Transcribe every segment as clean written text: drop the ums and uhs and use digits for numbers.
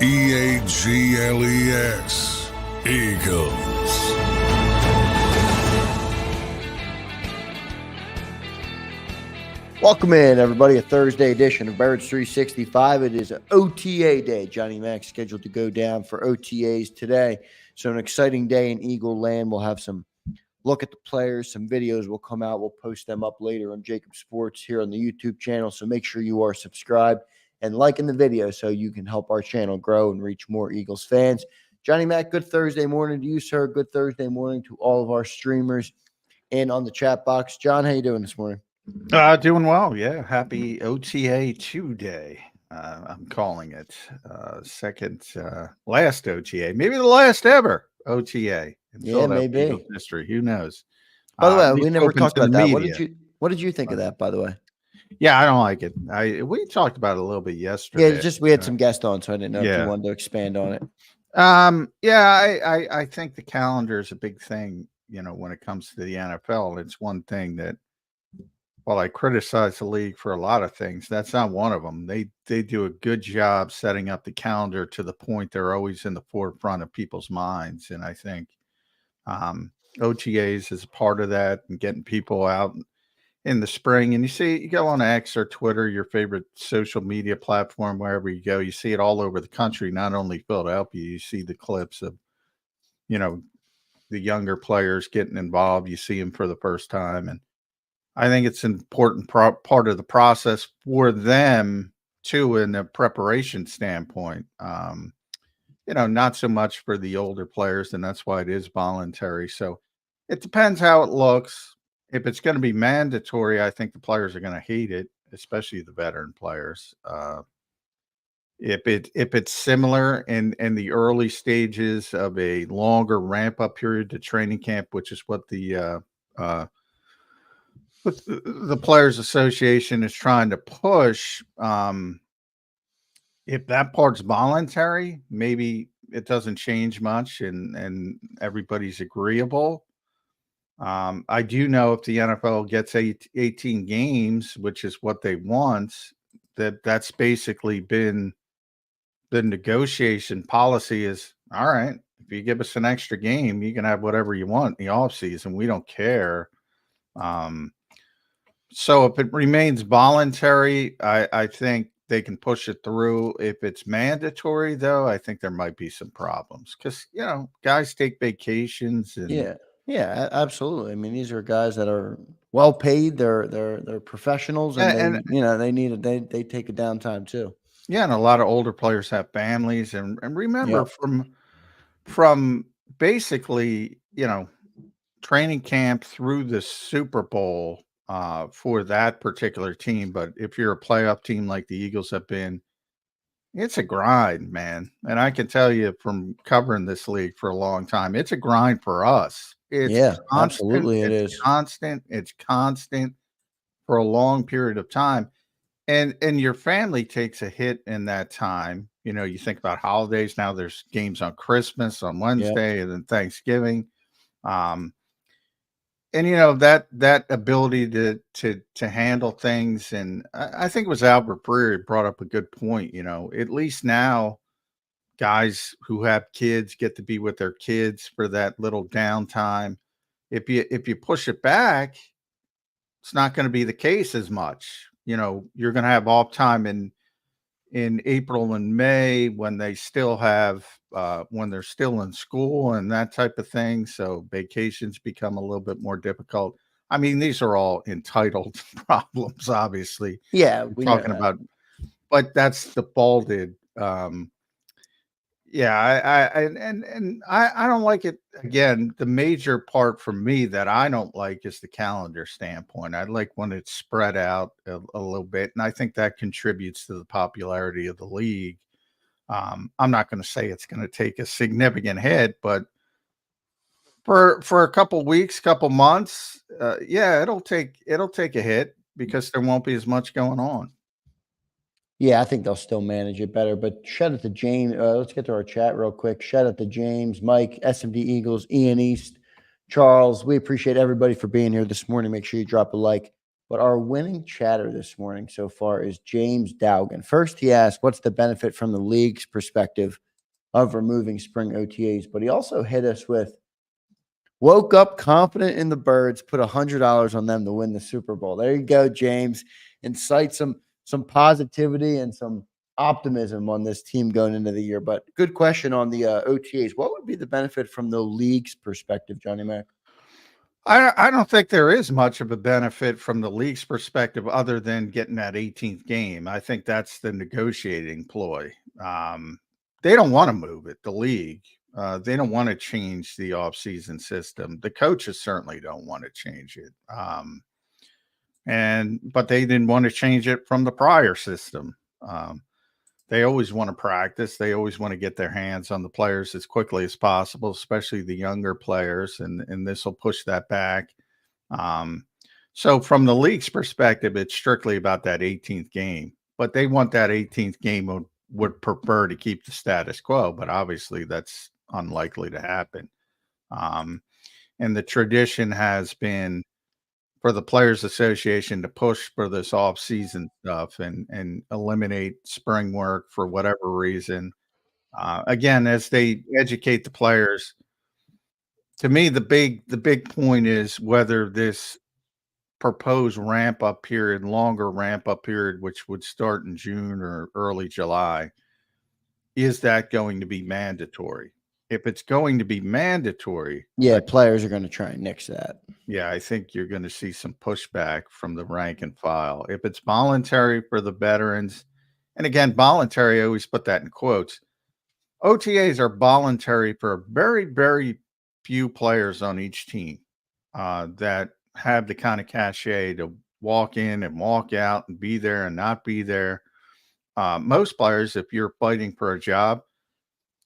EAGLES, Eagles. Welcome in, everybody, a Thursday edition of Birds 365. It is OTA day. Johnny Mac's scheduled to go down for OTAs today. So an exciting day in Eagle land. We'll have some look at the players, some videos will come out. We'll post them up later on JAKIB Sports here on the YouTube channel. So make sure you are subscribed and liking the video so you can help our channel grow and reach more Eagles fans. Johnny Mac, good Thursday morning to you, sir. Good Thursday morning to all of our streamers and on the chat box. John, how you doing this morning? Doing well, yeah. Happy OTA 2 day. I'm calling it second last OTA, maybe the last ever OTA in Philadelphia Eagles history. Who knows? By the way, we never talked about that. What did you think of that? By the way, yeah, I don't like it. We talked about it a little bit yesterday. Yeah, it's just we had some guests on, so I didn't know if you wanted to expand on it. Yeah, I think the calendar is a big thing. You know, when it comes to the NFL, it's one thing that. Well, I criticize the league for a lot of things. That's not one of them. They do a good job setting up the calendar to the point they're always in the forefront of people's minds. And I think OTAs is a part of that and getting people out in the spring. And you go on X or Twitter, your favorite social media platform, wherever you go, you see it all over the country, not only Philadelphia. You see the clips of, you know, the younger players getting involved. You see them for the first time. And I think it's an important part of the process for them too, in a preparation standpoint. You know, not so much for the older players, and that's why it is voluntary. So it depends how it looks. If it's going to be mandatory, I think the players are going to hate it, especially the veteran players. If it's similar in the early stages of a longer ramp up period to training camp, which is what the Players Association is trying to push, if that part's voluntary, maybe it doesn't change much and everybody's agreeable. I do know if the NFL gets 18 games, which is what they want, that's basically been the negotiation policy is, all right, if you give us an extra game, you can have whatever you want in the offseason. We don't care. So if it remains voluntary, I think they can push it through. If it's mandatory, though, I think there might be some problems because, you know, guys take vacations. And yeah, absolutely. I mean, these are guys that are well paid. They're professionals, and you know, they take a downtime too. Yeah, and a lot of older players have families. And remember, from basically, you know, training camp through the Super Bowl, for that particular team. But if you're a playoff team like the Eagles have been, it's a grind, man. And I can tell you from covering this league for a long time, it's a grind for us. It's constant, absolutely. It's constant. It's constant for a long period of time. And your family takes a hit in that time. You know, you think about holidays. Now there's games on Christmas, on Wednesday, and then Thanksgiving. And you know that ability to handle things, and I think it was Albert Breer brought up a good point. You know, at least now, guys who have kids get to be with their kids for that little downtime. If you push it back, it's not going to be the case as much. You know, you're going to have off time in April and May when they still have when they're still in school and that type of thing. So vacations become a little bit more difficult. I mean, these are all entitled problems, obviously. Yeah, we're talking about, but that's defaulted. Yeah, I don't like it. Again, the major part for me that I don't like is the calendar standpoint. I like when it's spread out a little bit, and I think that contributes to the popularity of the league. I'm not going to say it's going to take a significant hit, but for a couple weeks, couple months, yeah, it'll take a hit because there won't be as much going on. Yeah, I think they'll still manage it better. But shout out to James. Let's get to our chat real quick. Shout out to James, Mike, SMD Eagles, Ian East, Charles. We appreciate everybody for being here this morning. Make sure you drop a like But our winning chatter this morning so far is James Dowgan. First, he asked, what's the benefit from the league's perspective of removing spring OTAs? But he also hit us with, woke up confident in the Birds, put $100 on them to win the Super Bowl. There you go, James. Incite some positivity and some optimism on this team going into the year. But good question on the OTAs. What would be the benefit from the league's perspective, Johnny Mac? I don't think there is much of a benefit from the league's perspective other than getting that 18th game. I think that's the negotiating ploy. They don't want to move it, the league. They don't want to change the offseason system. The coaches certainly don't want to change it. But they didn't want to change it from the prior system. They always want to practice. They always want to get their hands on the players as quickly as possible, especially the younger players, and this will push that back. So from the league's perspective, it's strictly about that 18th game. But they want that 18th game, would prefer to keep the status quo, but obviously that's unlikely to happen. And the tradition has been for the Players Association to push for this off-season stuff and eliminate spring work for whatever reason. Again, as they educate the players, to me, the big point is whether this proposed ramp-up period, longer ramp-up period, which would start in June or early July, is that going to be mandatory? If it's going to be mandatory, yeah, players are going to try and nix that. Yeah, I think you're going to see some pushback from the rank and file. If it's voluntary for the veterans, and again, voluntary, I always put that in quotes. OTAs are voluntary for very, very few players on each team that have the kind of cachet to walk in and walk out and be there and not be there. Most players, if you're fighting for a job,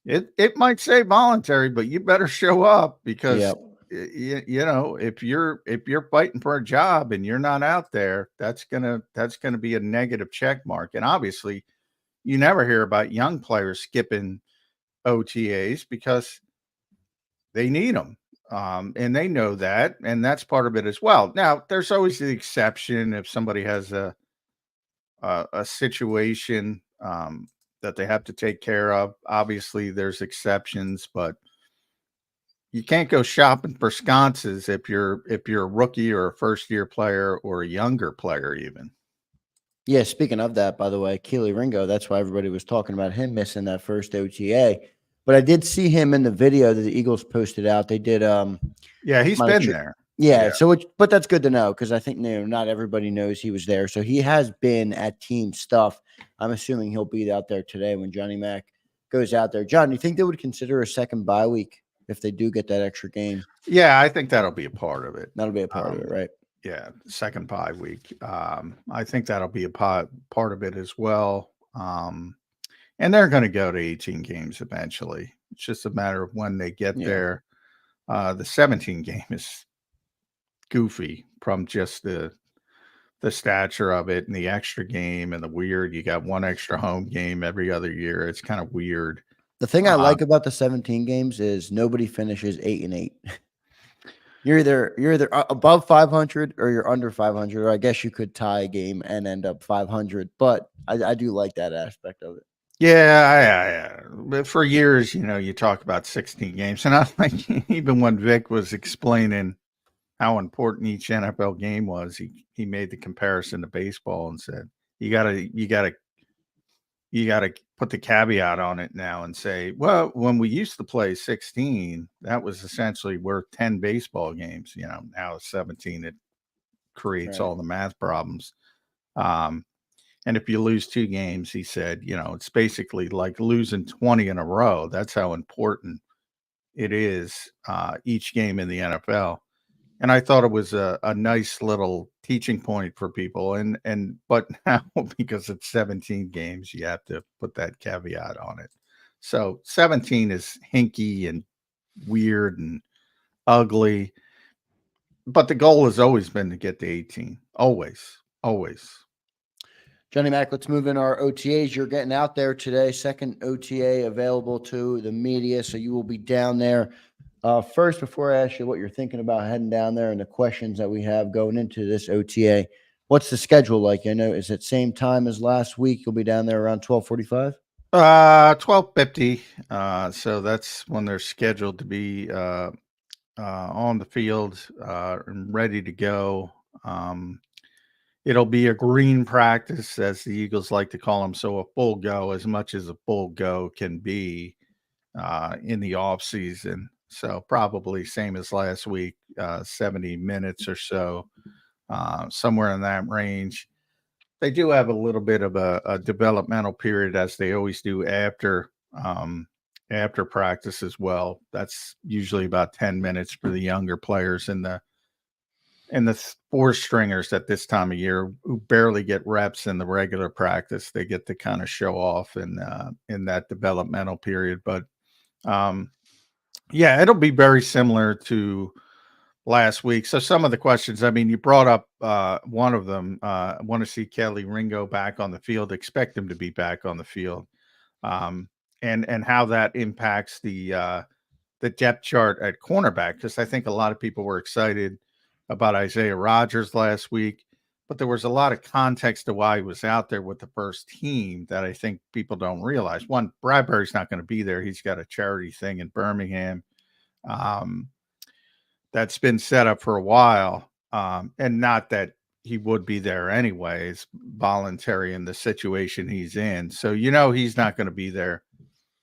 it might say voluntary, but you better show up because you know, if you're fighting for a job and you're not out there, that's gonna be a negative check mark. And obviously, you never hear about young players skipping OTAs because they need them, and they know that, and that's part of it as well. Now, there's always the exception if somebody has a situation that they have to take care of. Obviously, there's exceptions, but you can't go shopping for sconces if you're a rookie or a first-year player or a younger player even. Yeah, speaking of that, by the way, Keely Ringo, that's why everybody was talking about him missing that first OTA. But I did see him in the video that the Eagles posted out. They did yeah, he's been there. Yeah, so but that's good to know because I think not everybody knows he was there. So he has been at team stuff. I'm assuming he'll be out there today when Johnny Mac goes out there. John, do you think they would consider a second bye week if they do get that extra game? Yeah, I think that'll be a part of it. That'll be a part of it, right? Yeah, second bye week. I think that'll be a part of it as well. And they're going to go to 18 games eventually. It's just a matter of when they get there. The 17 game is goofy from just the stature of it and the extra game and the weird. You got one extra home game every other year. It's kind of weird. The thing I like about the 17 games is nobody finishes 8-8. You're either above 500 or you're under 500. Or I guess you could tie a game and end up 500. But I do like that aspect of it. Yeah. But for years, you talk about 16 games, and I like even when Vic was explaining how important each NFL game was, he made the comparison to baseball and said you gotta put the caveat on it now and say, well, when we used to play 16, that was essentially worth 10 baseball games. Now 17, it creates all the math problems. And if you lose 2 games, he said, it's basically like losing 20 in a row. That's how important it is, each game in the NFL. And I thought it was a nice little teaching point for people. But now, because it's 17 games, you have to put that caveat on it. So 17 is hinky and weird and ugly. But the goal has always been to get to 18. Always. Johnny Mac, let's move in our OTAs. You're getting out there today. Second OTA available to the media, so you will be down there. First, before I ask you what you're thinking about heading down there and the questions that we have going into this OTA, What's the schedule like? I know, is it same time as last week? You'll be down there around 12:45. 12:50. So that's when they're scheduled to be on the field and ready to go. It'll be a green practice, as the Eagles like to call them, so a full go, as much as a full go can be in the off season. So probably same as last week, 70 minutes or so, somewhere in that range. They do have a little bit of a developmental period, as they always do after practice as well. That's usually about 10 minutes for the younger players and the four stringers at this time of year who barely get reps in the regular practice. They get to kind of show off in that developmental period. But yeah, it'll be very similar to last week. So some of the questions, I mean, you brought up one of them. Want to see Kelly Ringo back on the field, expect him to be back on the field. And how that impacts the depth chart at cornerback, because I think a lot of people were excited about Isaiah Rodgers last week, but there was a lot of context to why he was out there with the first team that I think people don't realize. One, Bradbury's not going to be there. He's got a charity thing in Birmingham that's been set up for a while, and not that he would be there anyway. It's voluntary in the situation he's in. So, he's not going to be there.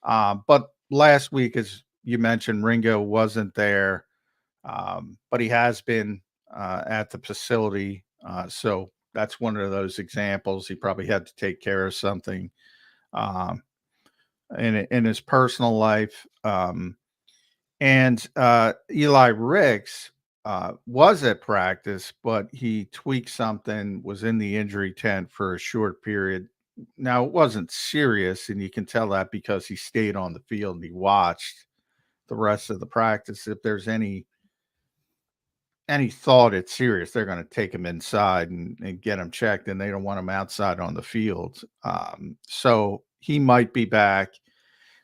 But last week, as you mentioned, Ringo wasn't there, but he has been at the facility. So that's one of those examples. He probably had to take care of something in his personal life. And Eli Ricks was at practice, but he tweaked something, was in the injury tent for a short period. Now, it wasn't serious, and you can tell that because he stayed on the field and he watched the rest of the practice. If there's any thought it's serious, they're going to take him inside and get him checked, and they don't want him outside on the field. So he might be back,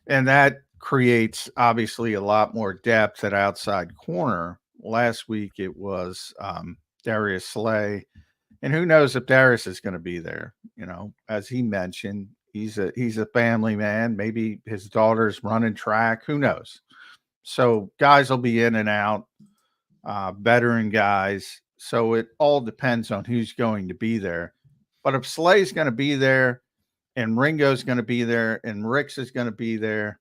and that creates obviously a lot more depth at outside corner. Last week it was Darius Slay, and who knows if Darius is going to be there. As he mentioned, he's a family man. Maybe his daughter's running track. Who knows? So guys will be in and out, veteran guys. So it all depends on who's going to be there. But if Slay's going to be there, and Ringo's going to be there, and Ricks is going to be there,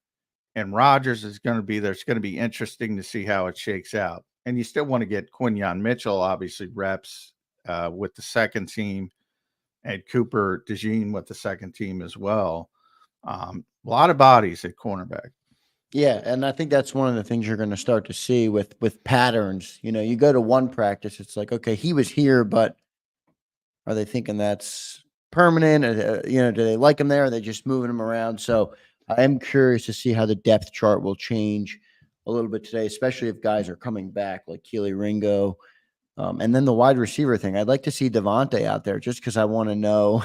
and Rodgers is going to be there, it's going to be interesting to see how it shakes out. And you still want to get Quinyon Mitchell, obviously, reps with the second team, and Cooper DeJean with the second team as well. A lot of bodies at cornerback. Yeah, and I think that's one of the things you're going to start to see with patterns. You go to one practice, it's like, okay, he was here, but are they thinking that's permanent? Do they like him there? Are they just moving him around? So I am curious to see how the depth chart will change a little bit today, especially if guys are coming back like Keely Ringo. And then the wide receiver thing. I'd like to see Devontae out there just because I want to know.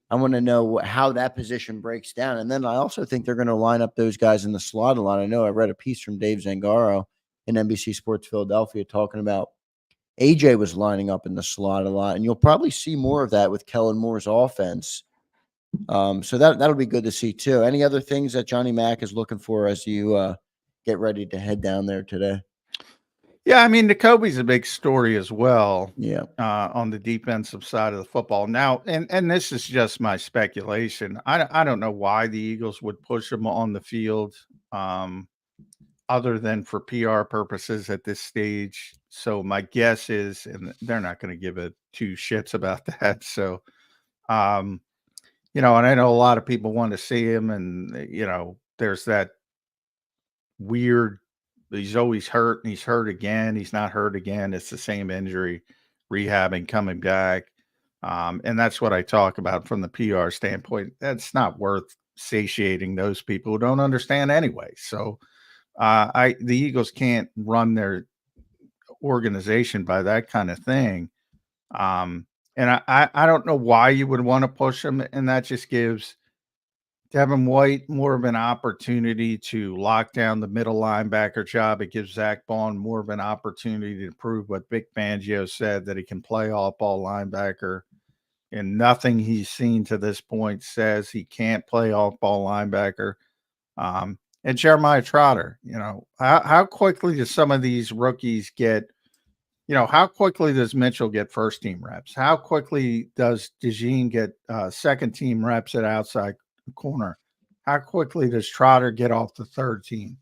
I want to know how that position breaks down. And then I also think they're going to line up those guys in the slot a lot. I know I read a piece from Dave Zangaro in NBC Sports Philadelphia talking about AJ was lining up in the slot a lot. And you'll probably see more of that with Kellen Moore's offense. So that'll be good to see too. Any other things that Johnny Mack is looking for as you get ready to head down there today? Yeah, I mean, Nakobe's a big story as well. Yeah. On the defensive side of the football. Now, and this is just my speculation. I don't know why the Eagles would push him on the field, other than for PR purposes at this stage. So my guess is, and they're not going to give it two shits about that. So, and I know a lot of people want to see him, and there's that weird. He's always hurt, and he's hurt again. He's not hurt again. It's the same injury, rehabbing, coming back. And that's what I talk about from the PR standpoint. That's not worth satiating those people who don't understand anyway. So the Eagles can't run their organization by that kind of thing. And I don't know why you would want to push them, and that just gives Devin White more of an opportunity to lock down the middle linebacker job. It gives Zach Bond more of an opportunity to prove what Vic Fangio said, that he can play off-ball linebacker. and nothing he's seen to this point says he can't play off-ball linebacker. And Jeremiah Trotter, how quickly do some of these rookies get, how quickly does Mitchell get first team reps? How quickly does DeJean get second team reps at outside corner? How quickly does Trotter get off the third team?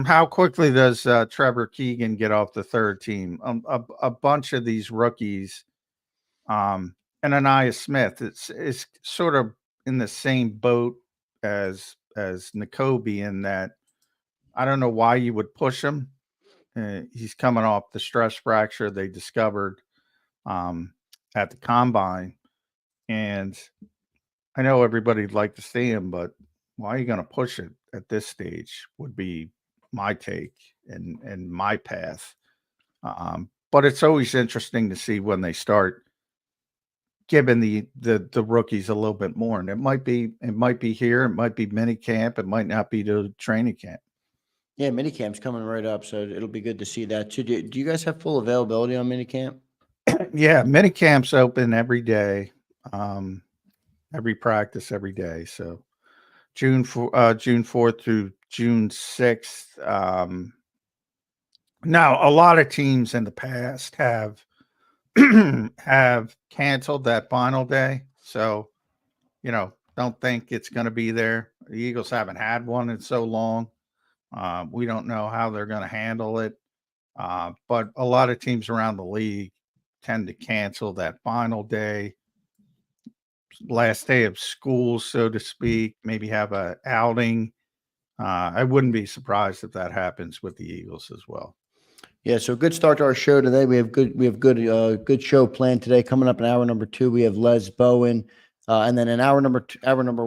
How quickly does Trevor Keegan get off the third team? A bunch of these rookies, and Anaya Smith, it's sort of in the same boat as N'Kobe in that I don't know why you would push him. He's coming off the stress fracture they discovered at the combine, and I know everybody'd like to see him, but why are you going to push it at this stage? Would be my take and my path. But it's always interesting to see when they start giving the rookies a little bit more, and it might be here, it might be mini camp, it might not be the training camp. Yeah, minicamp's coming right up, so it'll be good to see that too. Do you guys have full availability on minicamp? Yeah, mini camps open every day, every practice every day. So June 4th through June 6th. Now a lot of teams in the past have have canceled that final day. So, don't think it's going to be there. The Eagles haven't had one in so long. We don't know how they're going to handle it. But a lot of teams around the league tend to cancel that final day, last day of school, so to speak, maybe have a outing. I wouldn't be surprised if that happens with the Eagles as well. Yeah, so good start to our show today. We have good show planned today. Coming up in hour number 2, we have Les Bowen, and then in hour number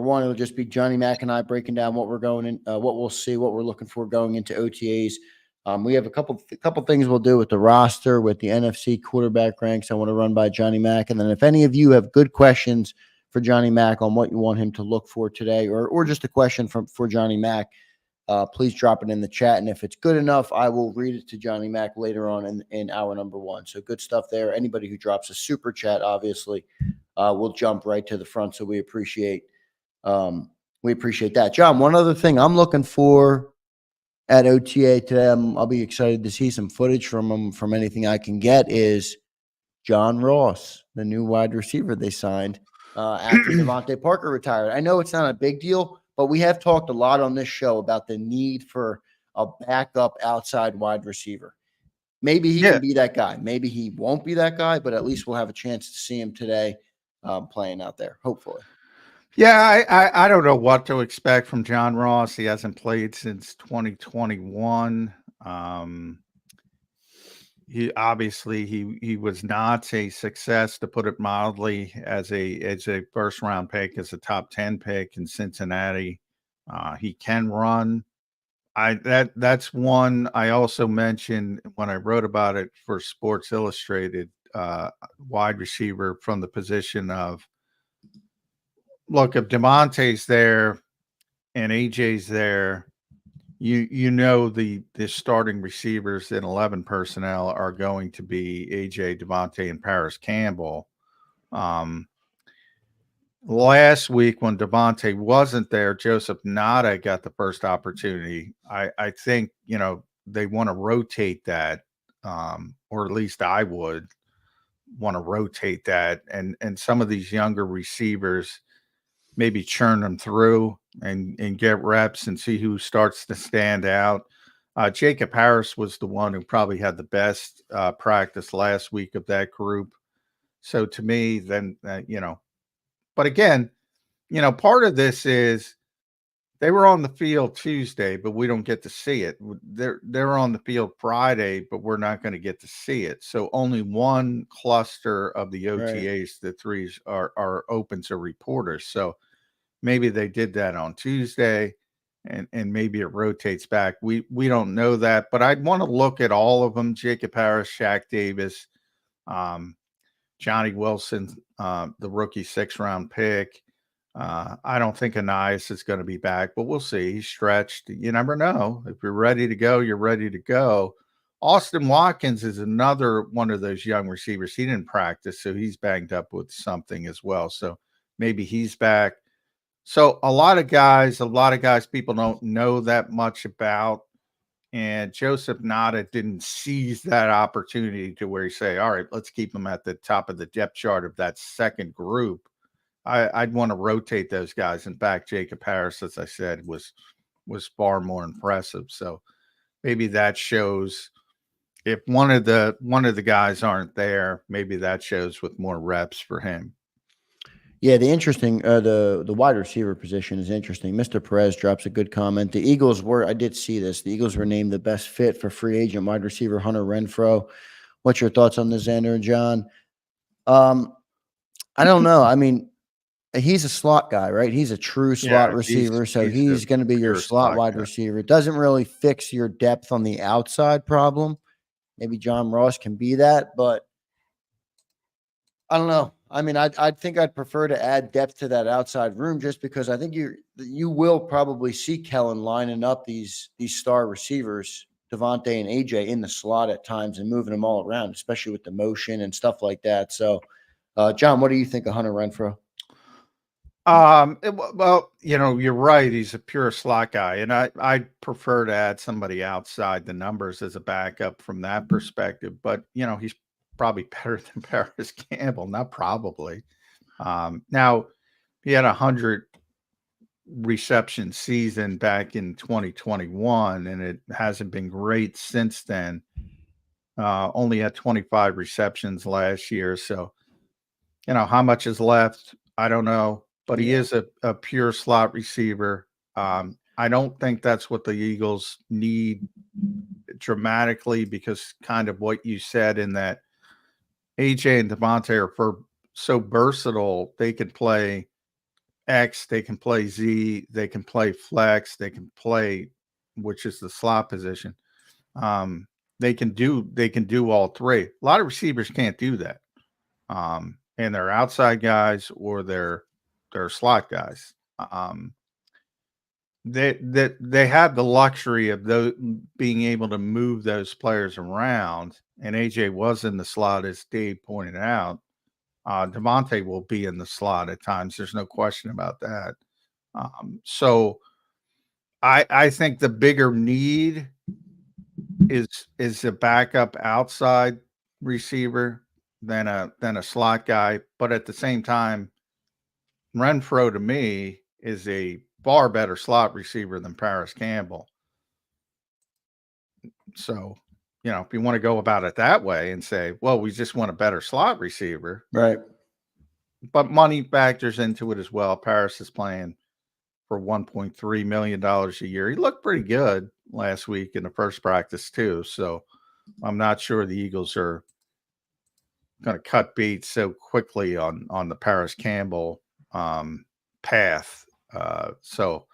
1, it'll just be Johnny Mack and I breaking down what we're going in, what we'll see, what we're looking for going into OTAs. We have a couple things we'll do with the roster, with the NFC quarterback ranks. I want to run by Johnny Mack, and then if any of you have good questions for Johnny Mack on what you want him to look for today, or just a question for Johnny Mack, please drop it in the chat. And if it's good enough, I will read it to Johnny Mack later on in hour number 1. So good stuff there. Anybody who drops a super chat, obviously, will jump right to the front. So we appreciate that. John, one other thing I'm looking for at OTA today, I'll be excited to see some footage from him. From anything I can get, is John Ross, the new wide receiver they signed after Devontae Parker retired. I know it's not a big deal, but we have talked a lot on this show about the need for a backup outside wide receiver. Maybe he can be that guy. Maybe he won't be that guy, but at least we'll have a chance to see him today playing out there, hopefully. Yeah, I don't know what to expect from John Ross. He hasn't played since 2021. He was not a success, to put it mildly, as a first round pick, as a top 10 pick in Cincinnati. He can run. That's one I also mentioned when I wrote about it for Sports Illustrated. Wide receiver from the position of, look, if DeMonte's there and AJ's there, the starting receivers in 11 personnel are going to be AJ, DeMonte, and Paris Campbell. Last week when DeMonte wasn't there, Joseph Nada got the first opportunity. I think, they want to rotate that, or at least I would want to rotate that, and some of these younger receivers, maybe churn them through and get reps and see who starts to stand out. Jacob Harris was the one who probably had the best practice last week of that group. So to me, then, but again, part of this is they were on the field Tuesday, but we don't get to see it. They're on the field Friday, but we're not going to get to see it. So only one cluster of the OTAs, right, the threes, are open to reporters. So maybe they did that on Tuesday, and maybe it rotates back. We don't know that, but I'd want to look at all of them: Jacob Harris, Shaq Davis, Johnny Wilson, the rookie 6th-round pick. I don't think Anias is going to be back, but we'll see. He's stretched. You never know. If you're ready to go, you're ready to go. Austin Watkins is another one of those young receivers. He didn't practice, so he's banged up with something as well. So maybe he's back. So a lot of guys people don't know that much about. And Joseph Nada didn't seize that opportunity to where he say, all right, let's keep him at the top of the depth chart of that second group. I'd want to rotate those guys. In fact, Jacob Harris, as I said, was far more impressive. So maybe that shows if one of the guys aren't there, maybe that shows with more reps for him. Yeah, the wide receiver position is interesting. Mr. Perez drops a good comment. The Eagles I did see this. The Eagles were named the best fit for free agent wide receiver Hunter Renfrow. What's your thoughts on this, Zander and John? I don't know. I mean, he's a slot guy, right? He's a true slot receiver, so he's going to be your slot wide receiver. It doesn't really fix your depth on the outside problem. Maybe John Ross can be that, but I don't know. I mean, I think I'd prefer to add depth to that outside room just because I think you will probably see Kellen lining up these star receivers, Devontae and AJ, in the slot at times and moving them all around, especially with the motion and stuff like that. So, John, what do you think of Hunter Renfrow? Well, you're right. He's a pure slot guy, and I prefer to add somebody outside the numbers as a backup from that perspective. But he's probably better than Paris Campbell. Not probably. Now he had 100 reception season back in 2021, and it hasn't been great since then. Only had 25 receptions last year, so how much is left, I don't know. But he is a pure slot receiver. I don't think that's what the Eagles need dramatically because kind of what you said in that AJ and Devontae are so versatile. They can play X, they can play Z, they can play flex, they can play, which is the slot position. They can do all three. A lot of receivers can't do that. And they're outside guys or they're slot guys. They have the luxury of being able to move those players around. And AJ was in the slot, as Dave pointed out. Devontae will be in the slot at times. There's no question about that. So I think the bigger need is a backup outside receiver than a slot guy. But at the same time, Renfrow to me is a far better slot receiver than Paris Campbell. So, if you want to go about it that way and say, well, we just want a better slot receiver. Right. But money factors into it as well. Paris is playing for $1.3 million a year. He looked pretty good last week in the first practice too. So I'm not sure the Eagles are going to cut bait so quickly on the Paris Campbell path. So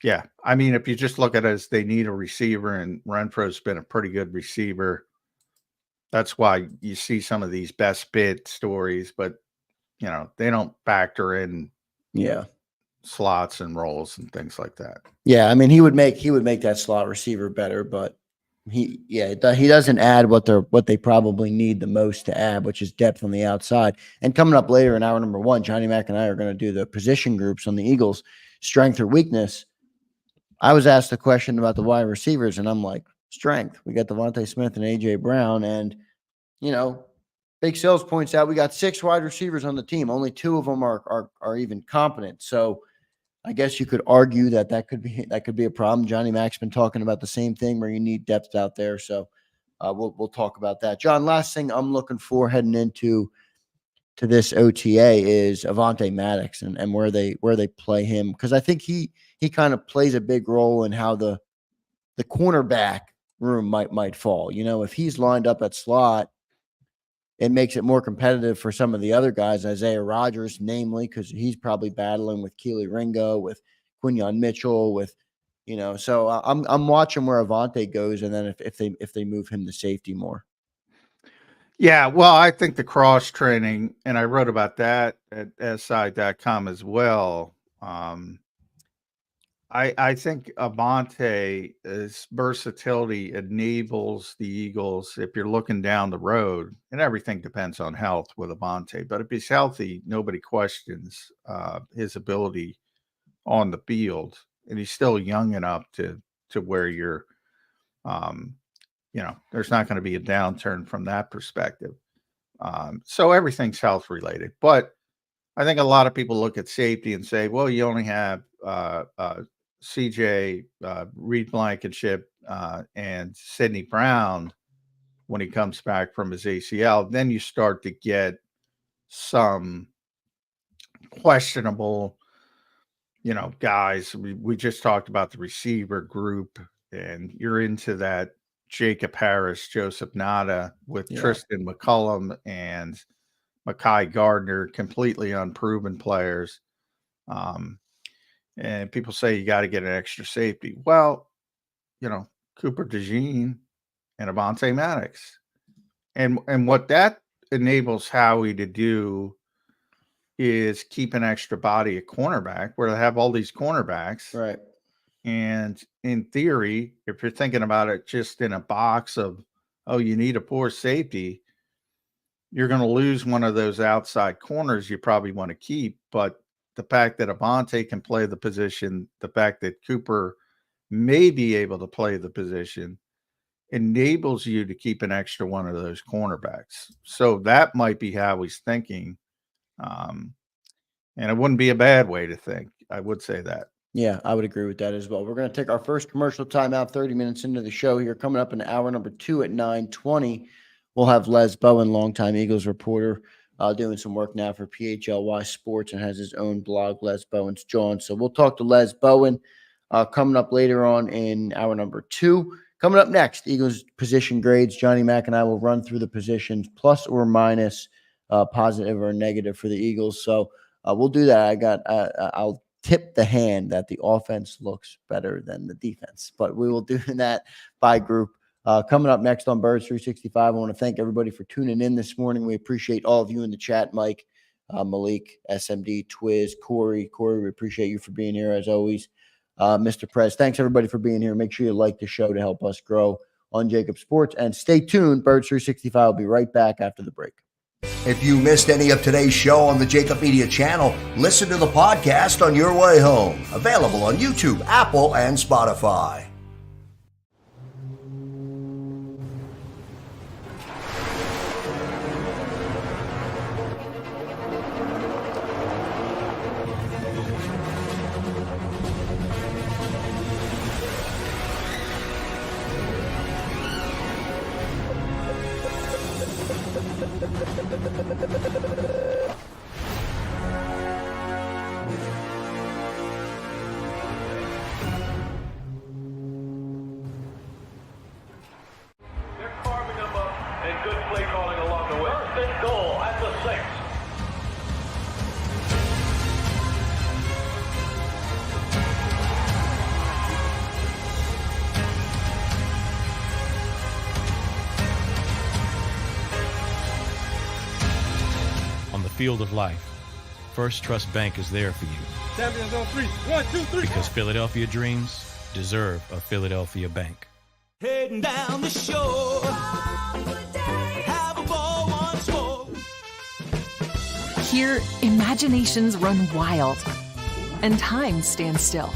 yeah, I mean, if you just look at it as they need a receiver, and Renfro's been a pretty good receiver. That's why you see some of these best bid stories, but they don't factor in slots and roles and things like that. Yeah, I mean, he would make that slot receiver better, but he doesn't add what they probably need the most to add, which is depth on the outside. And coming up later in hour number 1, Johnny Mac and I are going to do the position groups on the Eagles, strength or weakness. I was asked a question about the wide receivers, and I'm like, strength. We got Devontae Smith and AJ Brown, and Big Sales points out we got 6 wide receivers on the team. Only 2 of them are even competent. So I guess you could argue that could be a problem. Johnny Mac's been talking about the same thing where you need depth out there. So we'll talk about that. John, last thing I'm looking for heading into this OTA is Avonte Maddox and where they play him, because I think he kind of plays a big role in how the cornerback room might fall. If he's lined up at slot, it makes it more competitive for some of the other guys, Isaiah Rodgers, namely, because he's probably battling with Keely Ringo, with Quinyon Mitchell, with So I'm watching where Avonte goes, and then if they move him to safety more. Yeah, well, I think the cross training, and I wrote about that at si.com as well. I think Avante's versatility enables the Eagles, if you're looking down the road, and everything depends on health with Avante, but if he's healthy, nobody questions his ability on the field, and he's still young enough to where you're, um, there's not going to be a downturn from that perspective. So everything's health related, but I think a lot of people look at safety and say, well, you only have CJ, Reed Blankenship, and Sidney Brown when he comes back from his ACL. Then you start to get some questionable, guys. We just talked about the receiver group, and you're into that Jacob Harris, Joseph Nada with Tristan McCullum and Mekhi Gardner, completely unproven players. And people say you got to get an extra safety. Well, Cooper DeJean and Avonte Maddox. And what that enables Howie to do is keep an extra body at cornerback, where they have all these cornerbacks. Right. And in theory, if you're thinking about it just in a box of, oh, you need a poor safety, you're going to lose one of those outside corners you probably want to keep. But the fact that Avonte can play the position, the fact that Cooper may be able to play the position, enables you to keep an extra one of those cornerbacks. So that might be how he's thinking. And it wouldn't be a bad way to think. I would say that. Yeah, I would agree with that as well. We're going to take our first commercial timeout, 30 minutes into the show here. Coming up in hour number 2 at 9:20, we'll have Les Bowen, longtime Eagles reporter, doing some work now for PHLY Sports and has his own blog, Les Bowen's John. So we'll talk to Les Bowen coming up later on in hour number 2. Coming up next, Eagles position grades. Johnny Mack and I will run through the positions, plus or minus, positive or negative for the Eagles. So we'll do that. I'll tip the hand that the offense looks better than the defense, but we will do that by group. Coming up next on Birds 365, I want to thank everybody for tuning in this morning. We appreciate all of you in the chat, Mike, Malik, SMD, Twiz, Corey, we appreciate you for being here as always. Mr. Prez, thanks everybody for being here. Make sure you like the show to help us grow on JAKIB Sports, and stay tuned. Birds 365 will be right back after the break. If you missed any of today's show on the JAKIB Media channel, listen to the podcast on your way home. Available on YouTube, Apple, and Spotify. Field of life, First Trust Bank is there for you. Champions on 3. 1, 2, 3. Because Philadelphia dreams deserve a Philadelphia bank. Heading down the shore. Have a ball once more. Here, imaginations run wild and time stands still.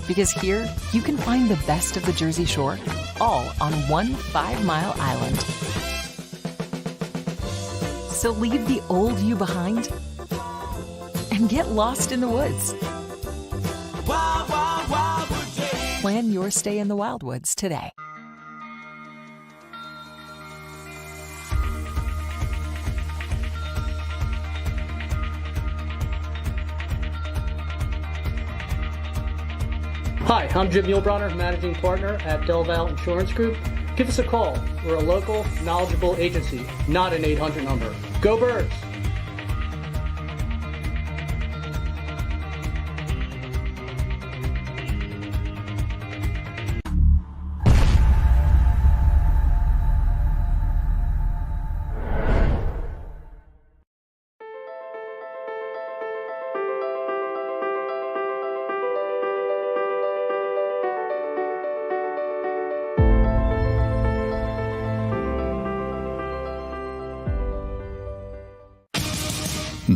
Because here, you can find the best of the Jersey Shore, all on one 5-mile island. So leave the old you behind and get lost in the woods. Wild, wild, wildwood days. Plan your stay in the Wildwoods today. Hi, I'm Jim Muehlbronner, Managing Partner at Del Val Insurance Group. Give us a call. We're a local, knowledgeable agency, not an 800 number. Go Birds!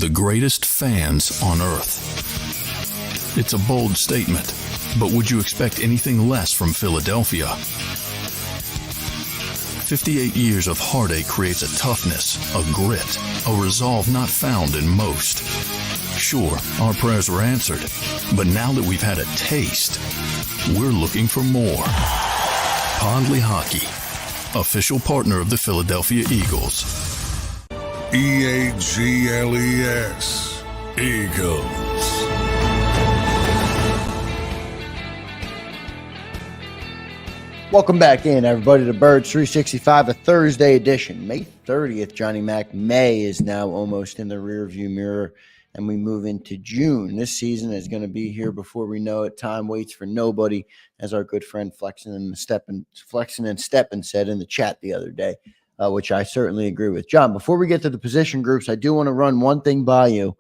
the greatest fans on earth. It's a bold statement, but would you expect anything less from Philadelphia? 58 years of heartache creates a toughness, a grit, a resolve not found in most. Sure, our prayers were answered, but now that we've had a taste, we're looking for more. Pondley Hockey, official partner of the Philadelphia Eagles. EAGLES, Eagles. Welcome back in, everybody, to Birds 365, a Thursday edition, May 30th. Johnny Mac. May is now almost in the rearview mirror, and we move into June. This season is going to be here before we know it. Time waits for nobody, as our good friend Flexen and Steppen said in the chat the other day, which I certainly agree with. John, before we get to the position groups, I do want to run one thing by you,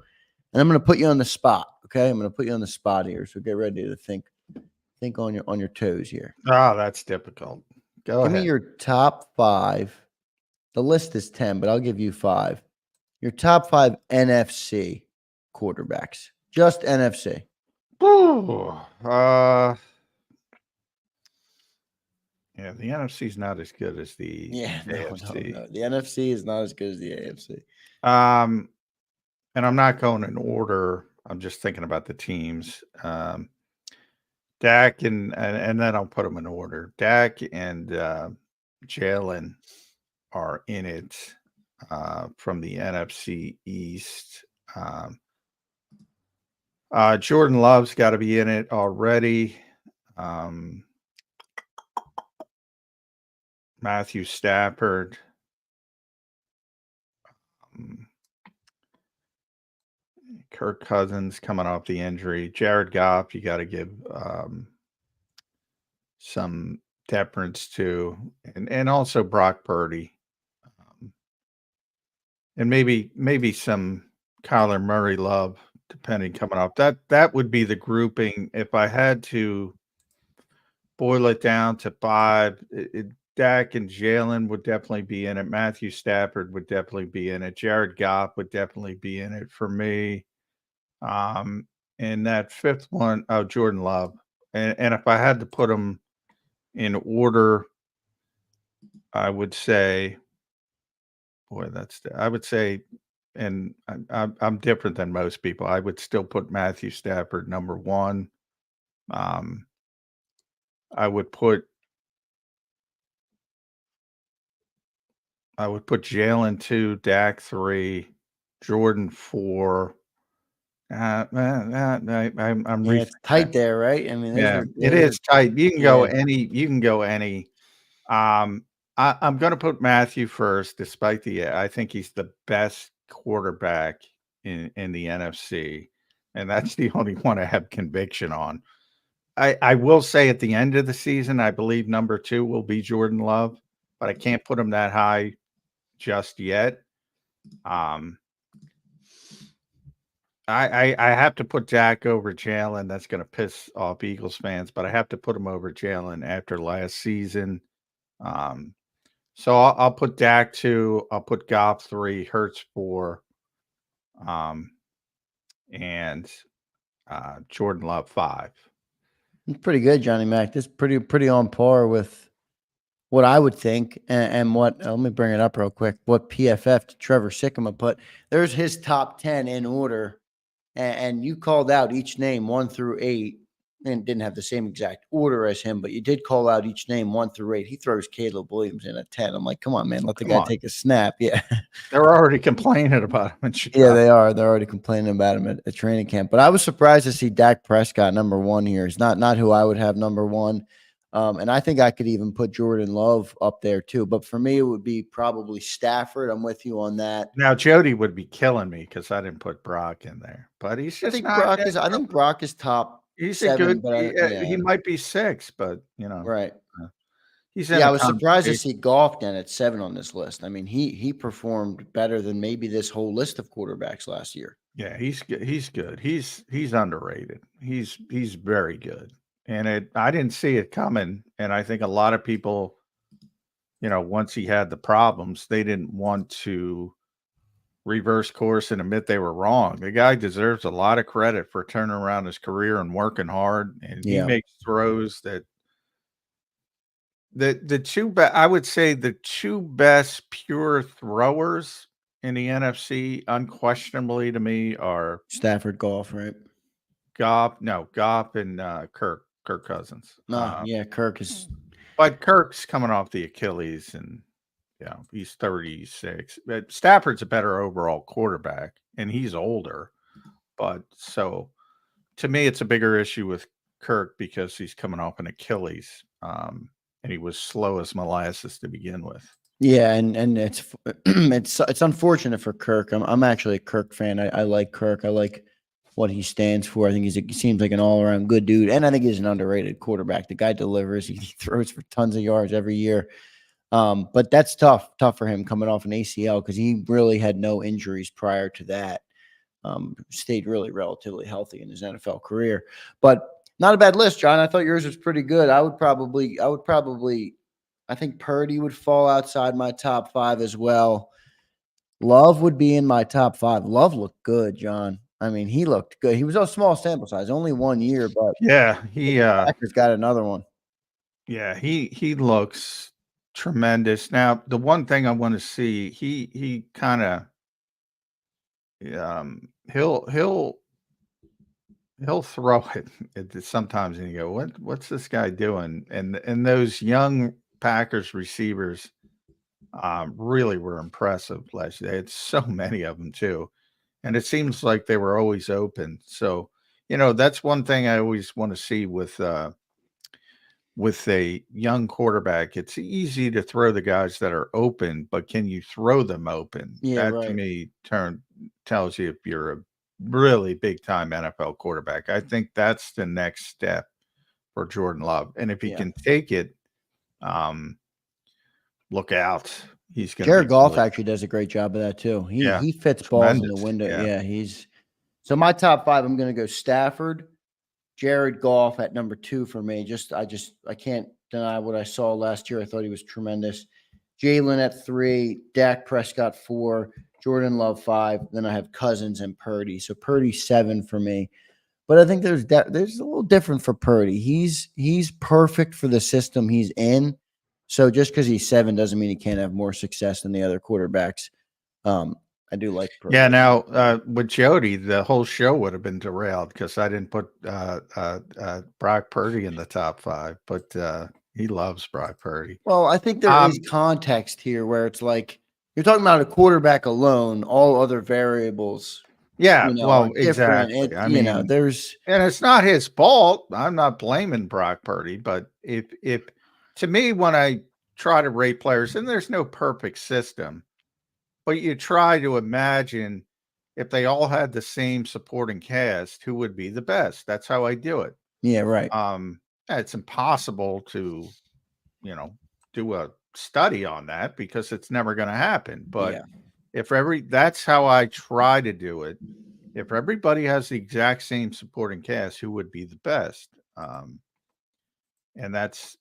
and I'm going to put you on the spot, okay? I'm going to put you on the spot here, so get ready to think on your toes here. Oh, that's difficult. Go Give ahead. me your top 5. The list is 10, but I'll give you 5. Your top 5 NFC quarterbacks. Just NFC. Ooh, yeah, the NFC is not as good as the AFC. No. The NFC is not as good as the AFC. And I'm not going in order. I'm just thinking about the teams. Dak and then I'll put them in order. Dak and Jalen are in it from the NFC East. Jordan Love's got to be in it already. Matthew Stafford. Kirk Cousins coming off the injury. Jared Goff, you got to give some deference to, and also Brock Purdy, and maybe some Kyler Murray love, depending coming off. That would be the grouping if I had to boil it down to 5. Dak and Jalen would definitely be in it. Matthew Stafford would definitely be in it. Jared Goff would definitely be in it for me. And that 5th one, Jordan Love. And if I had to put them in order, I would say, and I'm different than most people. I would still put Matthew Stafford number 1. I would put Jalen 2, Dak 3, Jordan 4. I'm it's tight there, right? I mean, it is tight. You can go any. I'm going to put Matthew first, despite I think he's the best quarterback in the NFC, and that's the only one I have conviction on. I will say at the end of the season, I believe number 2 will be Jordan Love, but I can't put him that high just yet. I have to put Dak over Jalen. That's going to piss off Eagles fans, but I have to put him over Jalen after last season. So I'll put Dak 2. I'll put Goff 3, Hurts 4, and Jordan Love 5. It's pretty good, Johnny Mac. This is pretty on par with what I would think, and what let me bring it up real quick. What PFF Trevor Sikkema put. There's his top 10 in order. And you called out each name 1 through 8, and didn't have the same exact order as him, but you did call out each name 1 through 8. He throws Caleb Williams in at 10. I'm like, come on, man, let the guy take a snap. Yeah. They're already complaining about him in Chicago. Yeah, they are. They're already complaining about him at training camp. But I was surprised to see Dak Prescott number 1 here. He's not who I would have number 1. And I think I could even put Jordan Love up there too. But for me, it would be probably Stafford. I'm with you on that. Now, Jody would be killing me because I didn't put Brock in there. But he's just I think Brock is top. He's 7, a good. He might be 6, but right. He's I was surprised to see Goff down at 7 on this list. I mean, he performed better than maybe this whole list of quarterbacks last year. Yeah, he's good. He's good. He's underrated. He's very good. And I didn't see it coming. And I think a lot of people, once he had the problems, they didn't want to reverse course and admit they were wrong. The guy deserves a lot of credit for turning around his career and working hard. And he Yeah. makes throws that the two I would say the two best pure throwers in the NFC, unquestionably to me, are Stafford Golf, right? Goff and Kirk Cousins. Yeah, Kirk is. But Kirk's coming off the Achilles, and he's 36. But Stafford's a better overall quarterback, and he's older. But so to me, it's a bigger issue with Kirk because he's coming off an Achilles, and he was slow as molasses to begin with. Yeah, and it's it's unfortunate for Kirk. I'm actually a Kirk fan. I like Kirk. I like what he stands for. I think he seems like an all around good dude, and I think he's an underrated quarterback. The guy delivers. He throws for tons of yards every year. But that's tough for him coming off an ACL because he really had no injuries prior to that. Stayed really relatively healthy in his NFL career, but not a bad list, John. I thought yours was pretty good. I think Purdy would fall outside my top 5 as well. Love would be in my top 5. Love looked good, John. I mean, he looked good. He was a small sample size, only 1 year, but he Packers got another one. Yeah, he looks tremendous. Now, the one thing I want to see, he kind of he'll throw it sometimes, and you go, what's this guy doing? And those young Packers receivers really were impressive last year. They had so many of them too, and it seems like they were always open. So that's one thing I always want to see with a young quarterback. It's easy to throw the guys that are open, but can you throw them open? Yeah, that right. To me tells you if you're a really big time NFL quarterback. I think that's the next step for Jordan Love. And if he can take it, look out. He's going to Jared Goff actually does a great job of that too. He fits balls in the window. Yeah, so my top 5, I'm going to go Stafford, Jared Goff at number 2 for me. I can't deny what I saw last year. I thought he was tremendous. Jalen at 3, Dak Prescott 4, Jordan Love 5. Then I have Cousins and Purdy. So Purdy 7 for me. But I think there's a little different for Purdy. He's perfect for the system he's in. So just because he's 7 doesn't mean he can't have more success than the other quarterbacks. I do like Purdy. Yeah, now with Jody, the whole show would have been derailed because I didn't put Brock Purdy in the top 5, but he loves Brock Purdy. Well, I think there is context here where it's like you're talking about a quarterback alone, all other variables. Yeah, well, exactly. I mean, and it's not his fault. I'm not blaming Brock Purdy, but if to me, when I try to rate players, and there's no perfect system, but you try to imagine if they all had the same supporting cast, who would be the best? That's how I do it. Yeah, right. It's impossible to, do a study on that because it's never going to happen. But that's how I try to do it. If everybody has the exact same supporting cast, who would be the best? And that's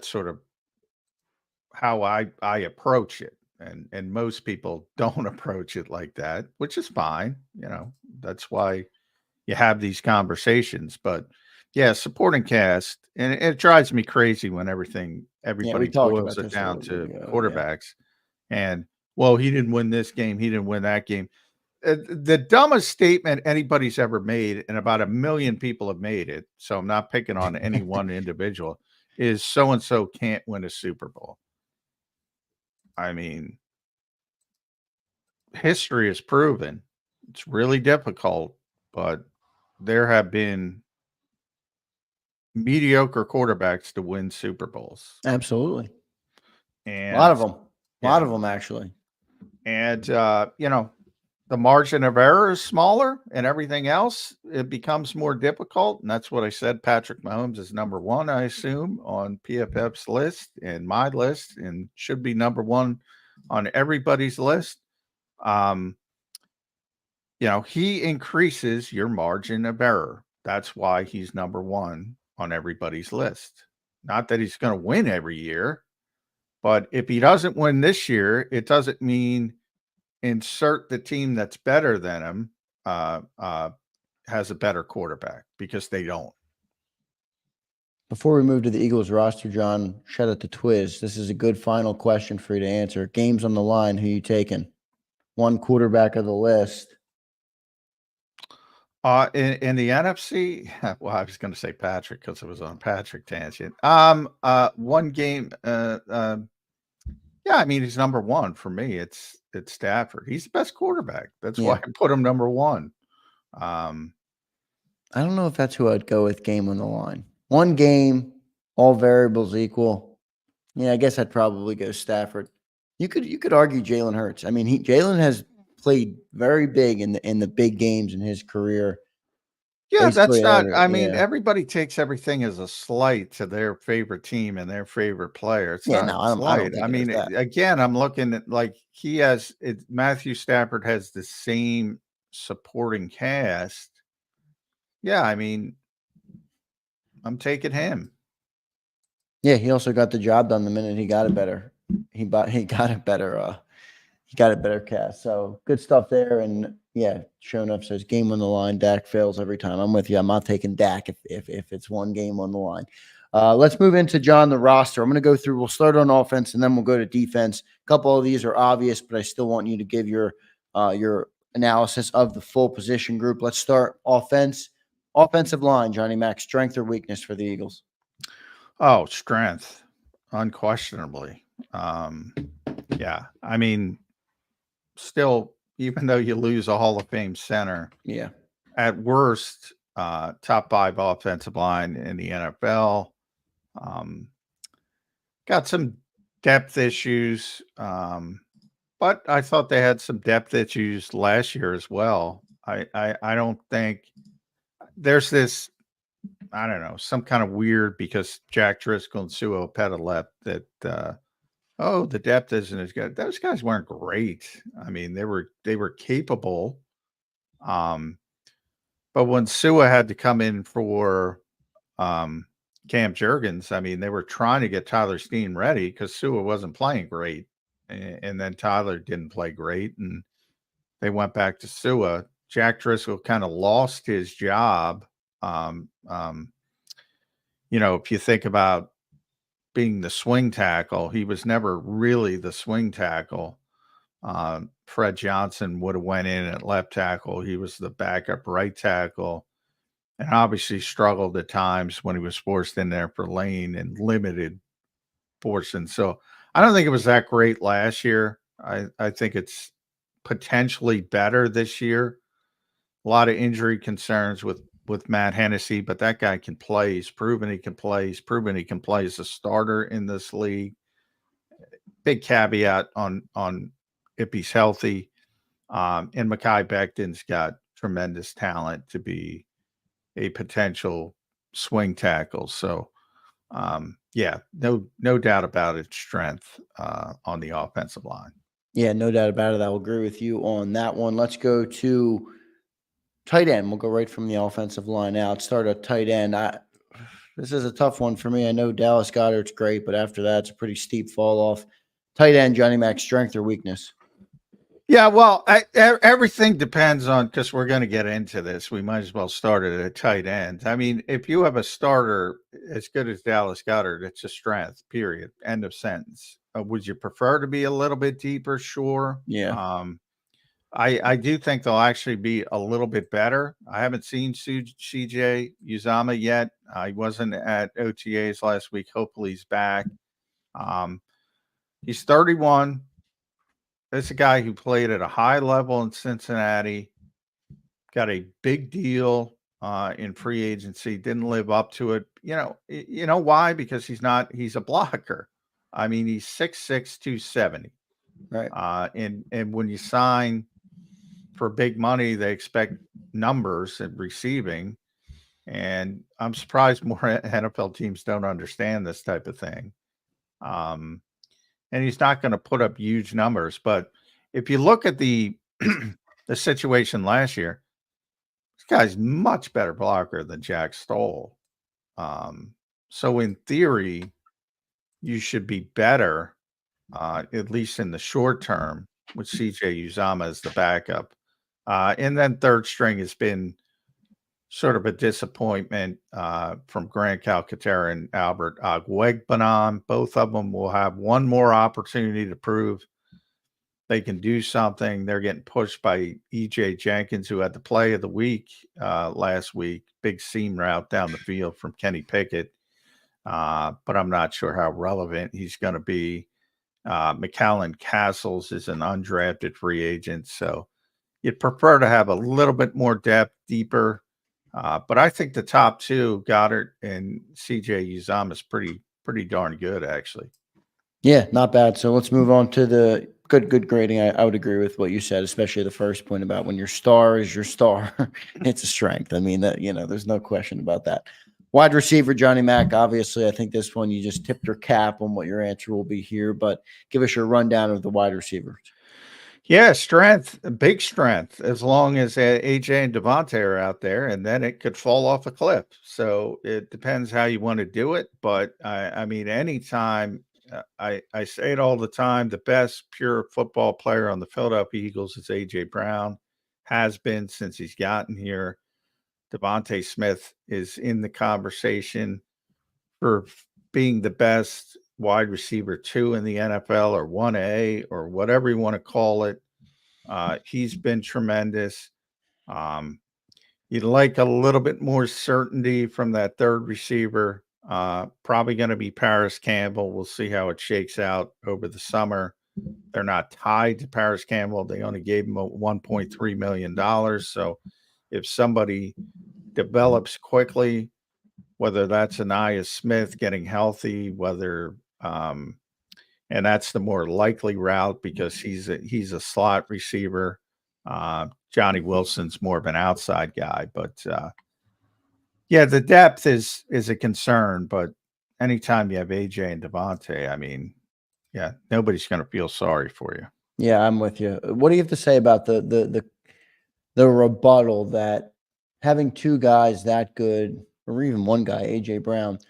sort of how I approach it. And most people don't approach it like that, which is fine. That's why you have these conversations. But yeah, supporting cast, and it drives me crazy when everybody boils it down to quarterbacks. And well, he didn't win this game, he didn't win that game. The dumbest statement anybody's ever made, and about 1 million people have made it, so I'm not picking on any one individual, is so and so can't win a Super Bowl. I mean, history has proven it's really difficult, but there have been mediocre quarterbacks to win Super Bowls. Absolutely. And a lot of them, actually. And, the margin of error is smaller and everything else, it becomes more difficult. And that's what I said. Patrick Mahomes is number 1, I assume, on PFF's list and my list, and should be number 1 on everybody's list. He increases your margin of error. That's why he's number 1 on everybody's list. Not that he's going to win every year, but if he doesn't win this year, it doesn't mean insert the team that's better than him has a better quarterback, because they don't. Before we move to the Eagles roster, John, shout out to Twiz. This is a good final question for you to answer. Games on the line. Who you taking? One quarterback of the list. In the NFC, well, I was going to say Patrick because it was on Patrick tangent. One game. Yeah, I mean, he's number one for me. It's Stafford. He's the best quarterback. That's why I put him number one. I don't know if that's who I'd go with. Game on the line. One game, all variables equal. Yeah, I guess I'd probably go Stafford. You could argue Jalen Hurts. I mean, Jalen has played very big in the big games in his career. Yeah, that's Basically not. every- I mean, yeah. everybody takes everything as a slight to their favorite team and their favorite player. It's Yeah, not no, a I don't slight. think I it is mean, that. again, I'm looking at, like, Matthew Stafford has the same supporting cast. Yeah, I mean, I'm taking him. Yeah, he also got the job done the minute he got a better. He got a better. He got a better cast. So good stuff there. And yeah, showing up says game on the line. Dak fails every time. I'm with you. I'm not taking Dak if it's one game on the line. Let's move into John, the roster. I'm going to go through. We'll start on offense and then we'll go to defense. A couple of these are obvious, but I still want you to give your analysis of the full position group. Let's start offense. Offensive line, Johnny Mac, strength or weakness for the Eagles? Oh, strength, unquestionably. Yeah, I mean, still, even though you lose a Hall of Fame center, Yeah. at worst, top 5 offensive line in the NFL. Got some depth issues, but I thought they had some depth issues last year as well. I don't think there's this, I don't know, some kind of weird, because Jack Driscoll and Sua Opeta left, that the depth isn't as good. Those guys weren't great. I mean, they were capable. But when Sua had to come in for Cam Jurgens, I mean, they were trying to get Tyler Steen ready because Sua wasn't playing great. And then Tyler didn't play great, and they went back to Sua. Jack Driscoll kind of lost his job. If you think about being the swing tackle, he was never really the swing tackle. Fred Johnson would have went in at left tackle. He was the backup right tackle, and obviously struggled at times when he was forced in there for Lane and limited portions. So I don't think it was that great last year. I think it's potentially better this year. A lot of injury concerns with Matt Hennessy, but that guy can play. He's proven he can play. He's proven he can play as a starter in this league. Big caveat on if he's healthy. And Mekhi Becton's got tremendous talent to be a potential swing tackle. So, yeah, no doubt about its strength on the offensive line. Yeah, no doubt about it. I will agree with you on that one. Let's go to tight end. We'll go right from the offensive line out. Start at tight end. This is a tough one for me. I know Dallas Goedert's great, but after that, it's a pretty steep fall off. Tight end, Johnny Mac, strength or weakness? Yeah, well, everything depends on, because we're going to get into this. We might as well start at a tight end. I mean, if you have a starter as good as Dallas Goedert, it's a strength, period. End of sentence. Would you prefer to be a little bit deeper? Sure. Yeah. I do think they'll actually be a little bit better. I haven't seen CJ Uzama yet. He wasn't at OTAs last week. Hopefully he's back. He's 31. That's a guy who played at a high level in Cincinnati, got a big deal in free agency, didn't live up to it. You know why? Because he's a blocker. I mean, he's 6'6", 270. Right. And when you sign for big money, they expect numbers and receiving. And I'm surprised more NFL teams don't understand this type of thing. And he's not going to put up huge numbers. But if you look at the the situation last year, this guy's much better blocker than Jack Stoll. So in theory, you should be better, at least in the short term, with CJ Uzama as the backup. And then third string has been sort of a disappointment from Grant Calcaterra and Albert Agwegbanon. Both of them will have one more opportunity to prove they can do something. They're getting pushed by E.J. Jenkins, who had the play of the week last week. Big seam route down the field from Kenny Pickett. But I'm not sure how relevant he's going to be. McAllen Castles is an undrafted free agent, so you'd prefer to have a little bit more depth, deeper. But I think the top two, Goddard and CJ Uzama, is pretty darn good, actually. Yeah, not bad. So let's move on to the good grading. I would agree with what you said, especially the first point about when your star is your star. It's a strength. I mean, that, there's no question about that. Wide receiver, Johnny Mack. Obviously, I think this one you just tipped your cap on what your answer will be here, but give us your rundown of the wide receivers. Yeah, strength, big strength, as long as AJ and Devontae are out there, and then it could fall off a cliff. So it depends how you want to do it. But I mean, anytime, I say it all the time, the best pure football player on the Philadelphia Eagles is AJ Brown, has been since he's gotten here. Devontae Smith is in the conversation for being the best wide receiver 2 in the NFL, or 1A, or whatever you want to call it. He's been tremendous. You'd like a little bit more certainty from that third receiver. Probably going to be Paris Campbell. We'll see how it shakes out over the summer. They're not tied to Paris Campbell. They only gave him $1.3 million. So if somebody develops quickly, whether that's Anaya Smith getting healthy, whether and that's the more likely route because he's a slot receiver. Johnny Wilson's more of an outside guy, but yeah, the depth is a concern. But anytime you have AJ and Devontae, I mean, yeah, nobody's going to feel sorry for you. Yeah, I'm with you. What do you have to say about the rebuttal that having two guys that good, or even one guy, AJ Brown,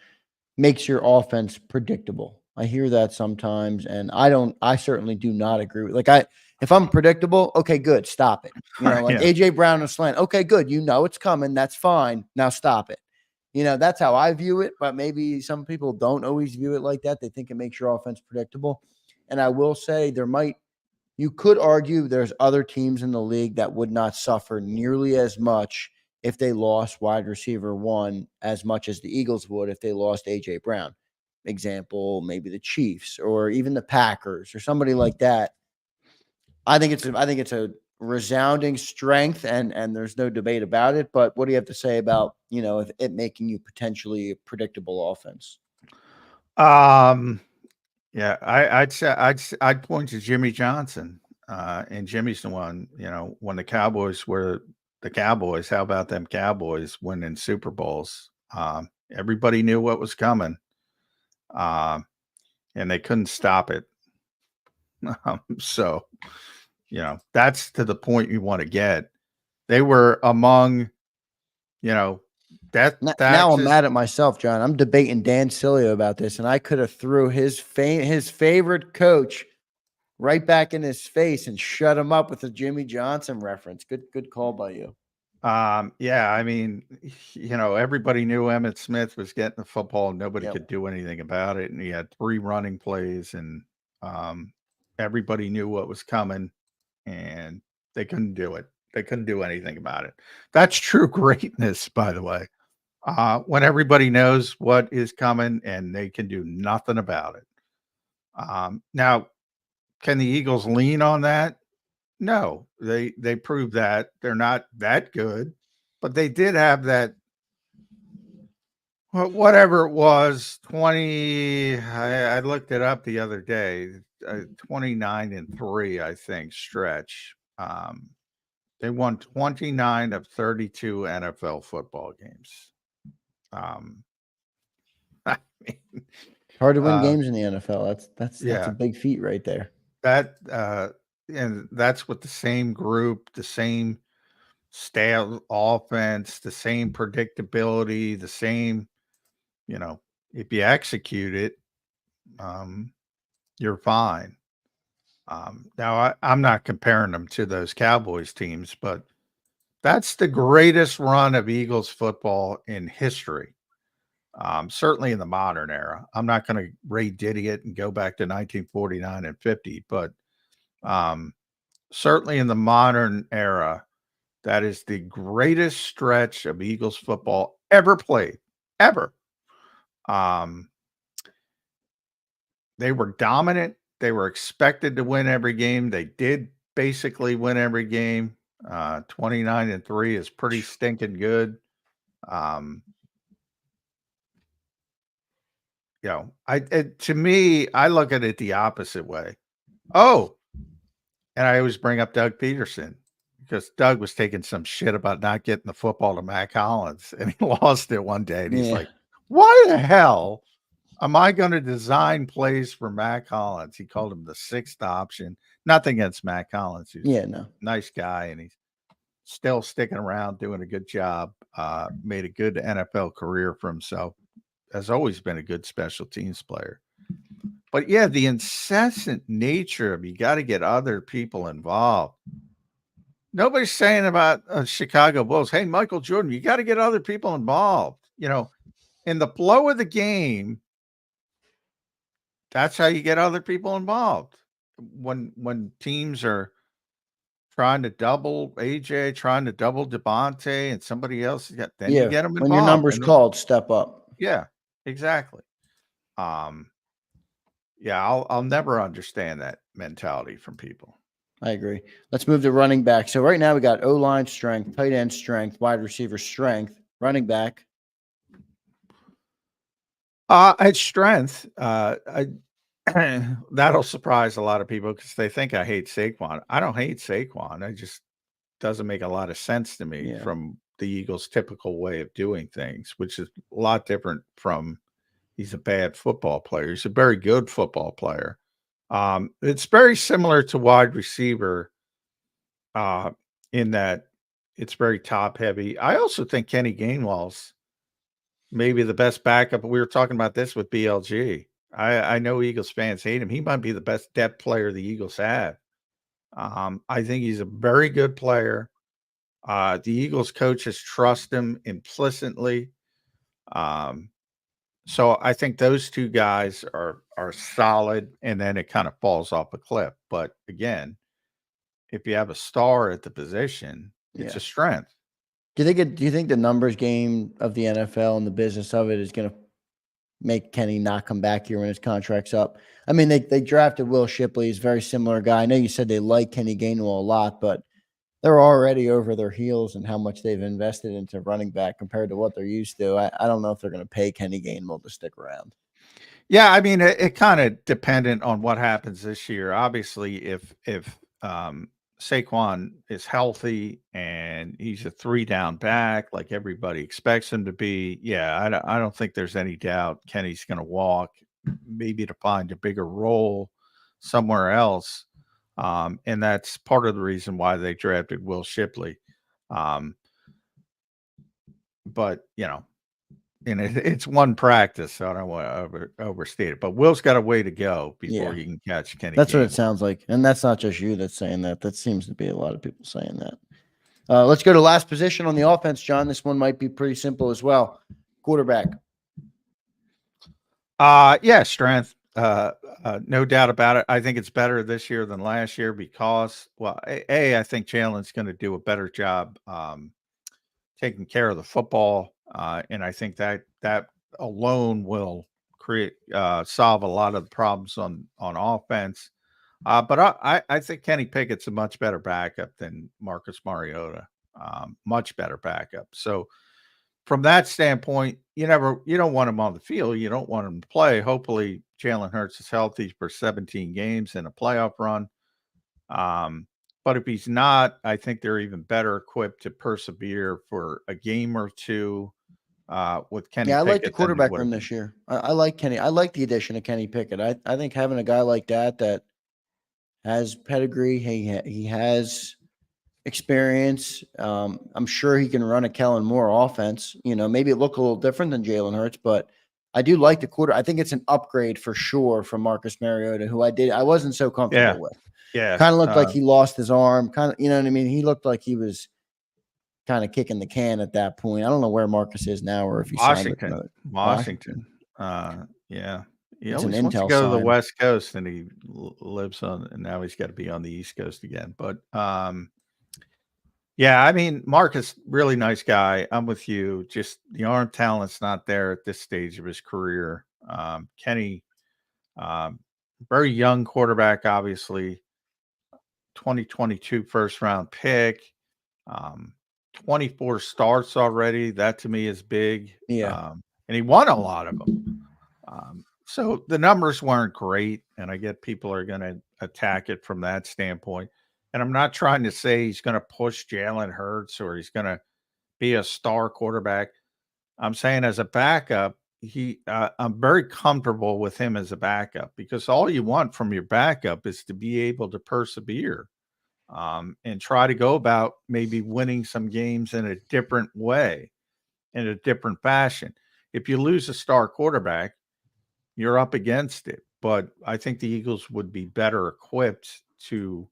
makes your offense predictable? I hear that sometimes, and I certainly do not agree with. If I'm predictable, okay, good, stop it. Yeah. AJ Brown and slant, okay, good, it's coming, that's fine. Now stop it. That's how I view it, but maybe some people don't always view it like that. They think it makes your offense predictable. And I will say you could argue there's other teams in the league that would not suffer nearly as much if they lost wide receiver 1 as much as the Eagles would if they lost AJ Brown. Example, maybe the Chiefs or even the Packers or somebody like that. I think it's a resounding strength, and there's no debate about it. But what do you have to say about if it making you potentially a predictable offense? Yeah, I'd point to Jimmy Johnson, and Jimmy's the one. When the Cowboys were the Cowboys, how about them Cowboys winning Super Bowls? Everybody knew what was coming. And they couldn't stop it. So, that's to the point you want to get. They were among, now I'm mad at myself, John. I'm debating Dan Sileo about this, and I could have threw his favorite coach right back in his face and shut him up with a Jimmy Johnson reference. Good call by you. Yeah, I mean, everybody knew Emmitt Smith was getting the football and nobody could do anything about it. And he had 3 running plays, and everybody knew what was coming, and they couldn't do it. They couldn't do anything about it. That's true greatness, by the way. When everybody knows what is coming and they can do nothing about it. Now, can the Eagles lean on that? No, they proved that they're not that good, but they did have that, whatever it was, 20. I looked it up the other day, 29-3, I think, stretch. They won 29 of 32 NFL football games. I mean, hard to win games in the NFL. That's a big feat right there. And that's with the same group, the same style offense, the same predictability, the same, if you execute it, you're fine. Now, I'm not comparing them to those Cowboys teams, but that's the greatest run of Eagles football in history. Certainly in the modern era. I'm not going to Ray Diddy it and go back to 1949 and 50, but certainly in the modern era, that is the greatest stretch of Eagles football ever played, ever. They were dominant. They were expected to win every game. They did basically win every game. 29-3 is pretty stinking good. To me, I look at it the opposite way. Oh, and I always bring up Doug Peterson because Doug was taking some shit about not getting the football to Mac Hollins, and he lost it one day. And he's like, why the hell am I going to design plays for Mac Hollins? He called him the sixth option. Nothing against Mac Hollins. He's a nice guy, and he's still sticking around, doing a good job. Made a good NFL career for himself. Has always been a good special teams player. But yeah, the incessant nature of you got to get other people involved. Nobody's saying about Chicago Bulls, hey, Michael Jordan, you got to get other people involved. In the flow of the game, that's how you get other people involved. When teams are trying to double AJ, trying to double Devontae, and somebody else, you get them involved. When your number's called, step up. Yeah, exactly. I'll never understand that mentality from people. I agree. Let's move to running back. So right now we got O-line strength, tight end strength, wide receiver strength, running back. It's strength. That'll surprise a lot of people because they think I hate Saquon. I don't hate Saquon. It just doesn't make a lot of sense to me from the Eagles' typical way of doing things, which is a lot different from he's a bad football player. He's a very good football player. It's very similar to wide receiver in that it's very top heavy. I also think Kenny Gainwell's maybe the best backup. We were talking about this with BLG. I know Eagles fans hate him. He might be the best depth player the Eagles have. I think he's a very good player. The Eagles coaches trust him implicitly. So I think those two guys are solid, and then it kind of falls off a cliff. But again, if you have a star at the position, it's a strength. Do you think the numbers game of the NFL and the business of it is going to make Kenny not come back here when his contract's up? I mean, they drafted Will Shipley. He's a very similar guy. I know you said they like Kenny Gainwell a lot, but they're already over their heels and how much they've invested into running back compared to what they're used to. I don't know if they're going to pay Kenny Gainwell to stick around. Yeah, I mean, it kind of dependent on what happens this year. Obviously, if Saquon is healthy and he's a 3-down back like everybody expects him to be, I don't think there's any doubt Kenny's going to walk, maybe to find a bigger role somewhere else. And that's part of the reason why they drafted Will Shipley. But, and it's one practice, so I don't want to overstate it. But Will's got a way to go before he can catch Kenny. That's what it sounds like. And that's not just you that's saying that. That seems to be a lot of people saying that. Let's go to last position on the offense, John. This one might be pretty simple as well. Quarterback. Strength. No doubt about it. I think it's better this year than last year because, I think Jalen's going to do a better job taking care of the football. And I think that alone will solve a lot of the problems on offense. But I think Kenny Pickett's a much better backup than Marcus Mariota. Much better backup. So from that standpoint, you don't want him on the field. You don't want him to play. Hopefully Jalen Hurts is healthy for 17 games in a playoff run. But if he's not, I think they're even better equipped to persevere for a game or two with Kenny Pickett. I like the quarterback room this year. I like Kenny. I like the addition of Kenny Pickett. I think having a guy like that has pedigree, he has experience. I'm sure he can run a Kellen Moore offense. Maybe it look a little different than Jalen Hurts, but I do like the quarter. I think it's an upgrade for sure from Marcus Mariota, who I wasn't so comfortable with. Yeah. Kind of looked like he lost his arm. Kind of, you know what I mean? He looked like he was kind of kicking the can at that point. I don't know where Marcus is now or if he's Washington. Yeah. He It's an always wants to intel go to the sign. West Coast, and he lives on, and now he's got to be on the East Coast again. But yeah, I mean, Marcus, really nice guy. I'm with you. Just the arm talent's not there at this stage of his career. Kenny, very young quarterback, obviously. 2022 first round pick. 24 starts already. That to me is big. Yeah. And he won a lot of them. So the numbers weren't great, and I get people are going to attack it from that standpoint. And I'm not trying to say he's going to push Jalen Hurts or he's going to be a star quarterback. I'm saying as a backup, I'm very comfortable with him as a backup, because all you want from your backup is to be able to persevere and try to go about maybe winning some games in a different way, in a different fashion. If you lose a star quarterback, you're up against it. But I think the Eagles would be better equipped to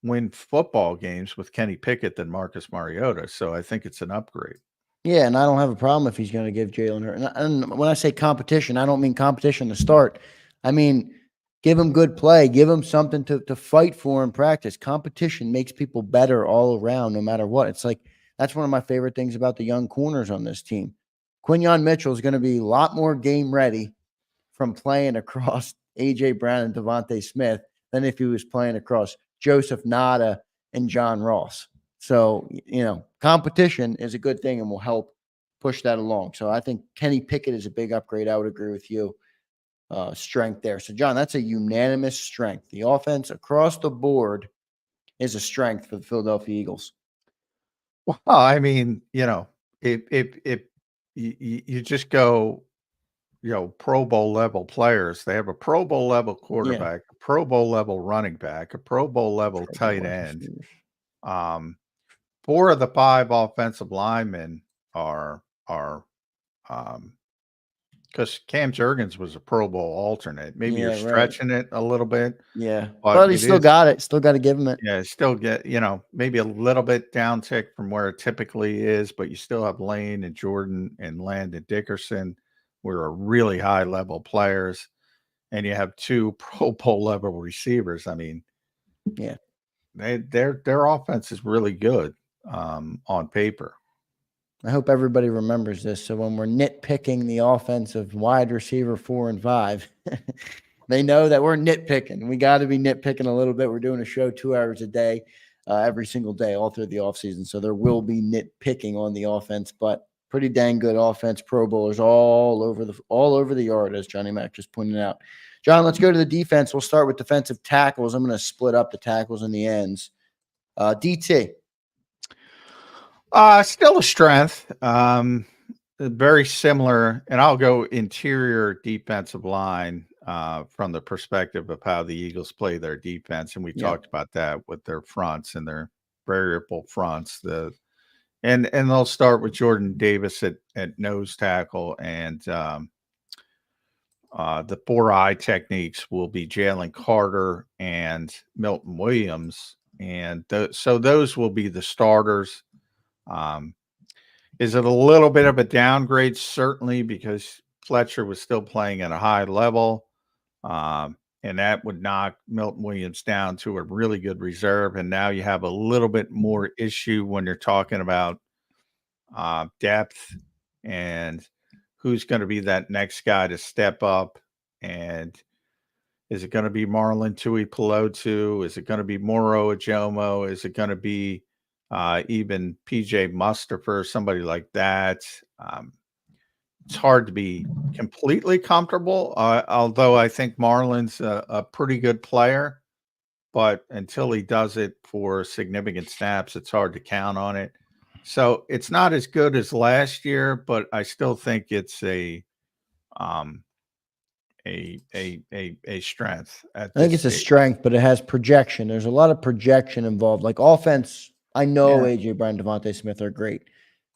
win football games with Kenny Pickett than Marcus Mariota. So I think it's an upgrade. Yeah, and I don't have a problem if he's going to give Jalen Hurts. And when I say competition, I don't mean competition to start. I mean, give him good play. Give him something to fight for in practice. Competition makes people better all around, no matter what. It's like, that's one of my favorite things about the young corners on this team. Quinyon Mitchell is going to be a lot more game ready from playing across A.J. Brown and Devontae Smith than if he was playing across Joseph Nada and John Ross. So, you know, competition is a good thing and will help push that along. So I think Kenny Pickett is a big upgrade. I would agree with you. Strength there. So, John, that's a unanimous strength. The offense across the board is a strength for the Philadelphia Eagles. Well, I mean, you know, if you just go, you know, Pro Bowl level players, they have a Pro Bowl level quarterback, a Pro Bowl level running back, a Pro Bowl level tight end. 4 of the 5 offensive linemen are because Cam Jurgens was a Pro Bowl alternate. Maybe you're stretching it a little bit. Yeah. But he still got it. Still got to give him it. Yeah, still get, you know, maybe a little bit downtick from where it typically is, but you still have Lane and Jordan and Landon Dickerson, who are really high level players. And you have 2 Pro Bowl level receivers. I mean, yeah, their offense is really good on paper. I hope everybody remembers this. So when we're nitpicking the offense of wide receiver 4 and 5, they know that we're nitpicking. We got to be nitpicking a little bit. We're doing a show 2 hours a day, every single day, all through the offseason. So there will be nitpicking on the offense, but pretty dang good offense. Pro Bowlers all over the yard, as Johnny Mac just pointed out. John, let's go to the defense. We'll start with defensive tackles. I'm going to split up the tackles and the ends. DT. Still a strength. Very similar, and I'll go interior defensive line from the perspective of how the Eagles play their defense, and we talked about that with their fronts and their variable fronts. And they'll start with Jordan Davis at nose tackle, and the 4-eye techniques will be Jalen Carter and Milton Williams, and so those will be the starters. Is it a little bit of a downgrade? Certainly, because Fletcher was still playing at a high level, and that would knock Milton Williams down to a really good reserve. And now you have a little bit more issue when you're talking about depth and who's going to be that next guy to step up. And is it going to be Marlon Tuipulotu? Is it going to be Moro Ajomo? Is it going to be even PJ Mustafa, somebody like that? It's hard to be completely comfortable, although I think Marlon's a pretty good player, but until he does it for significant snaps, it's hard to count on it. So it's not as good as last year, but I still think it's a strength. I think it's a strength, but it has projection. There's a lot of projection involved. Like offense, I know AJ Brown, Devontae Smith are great.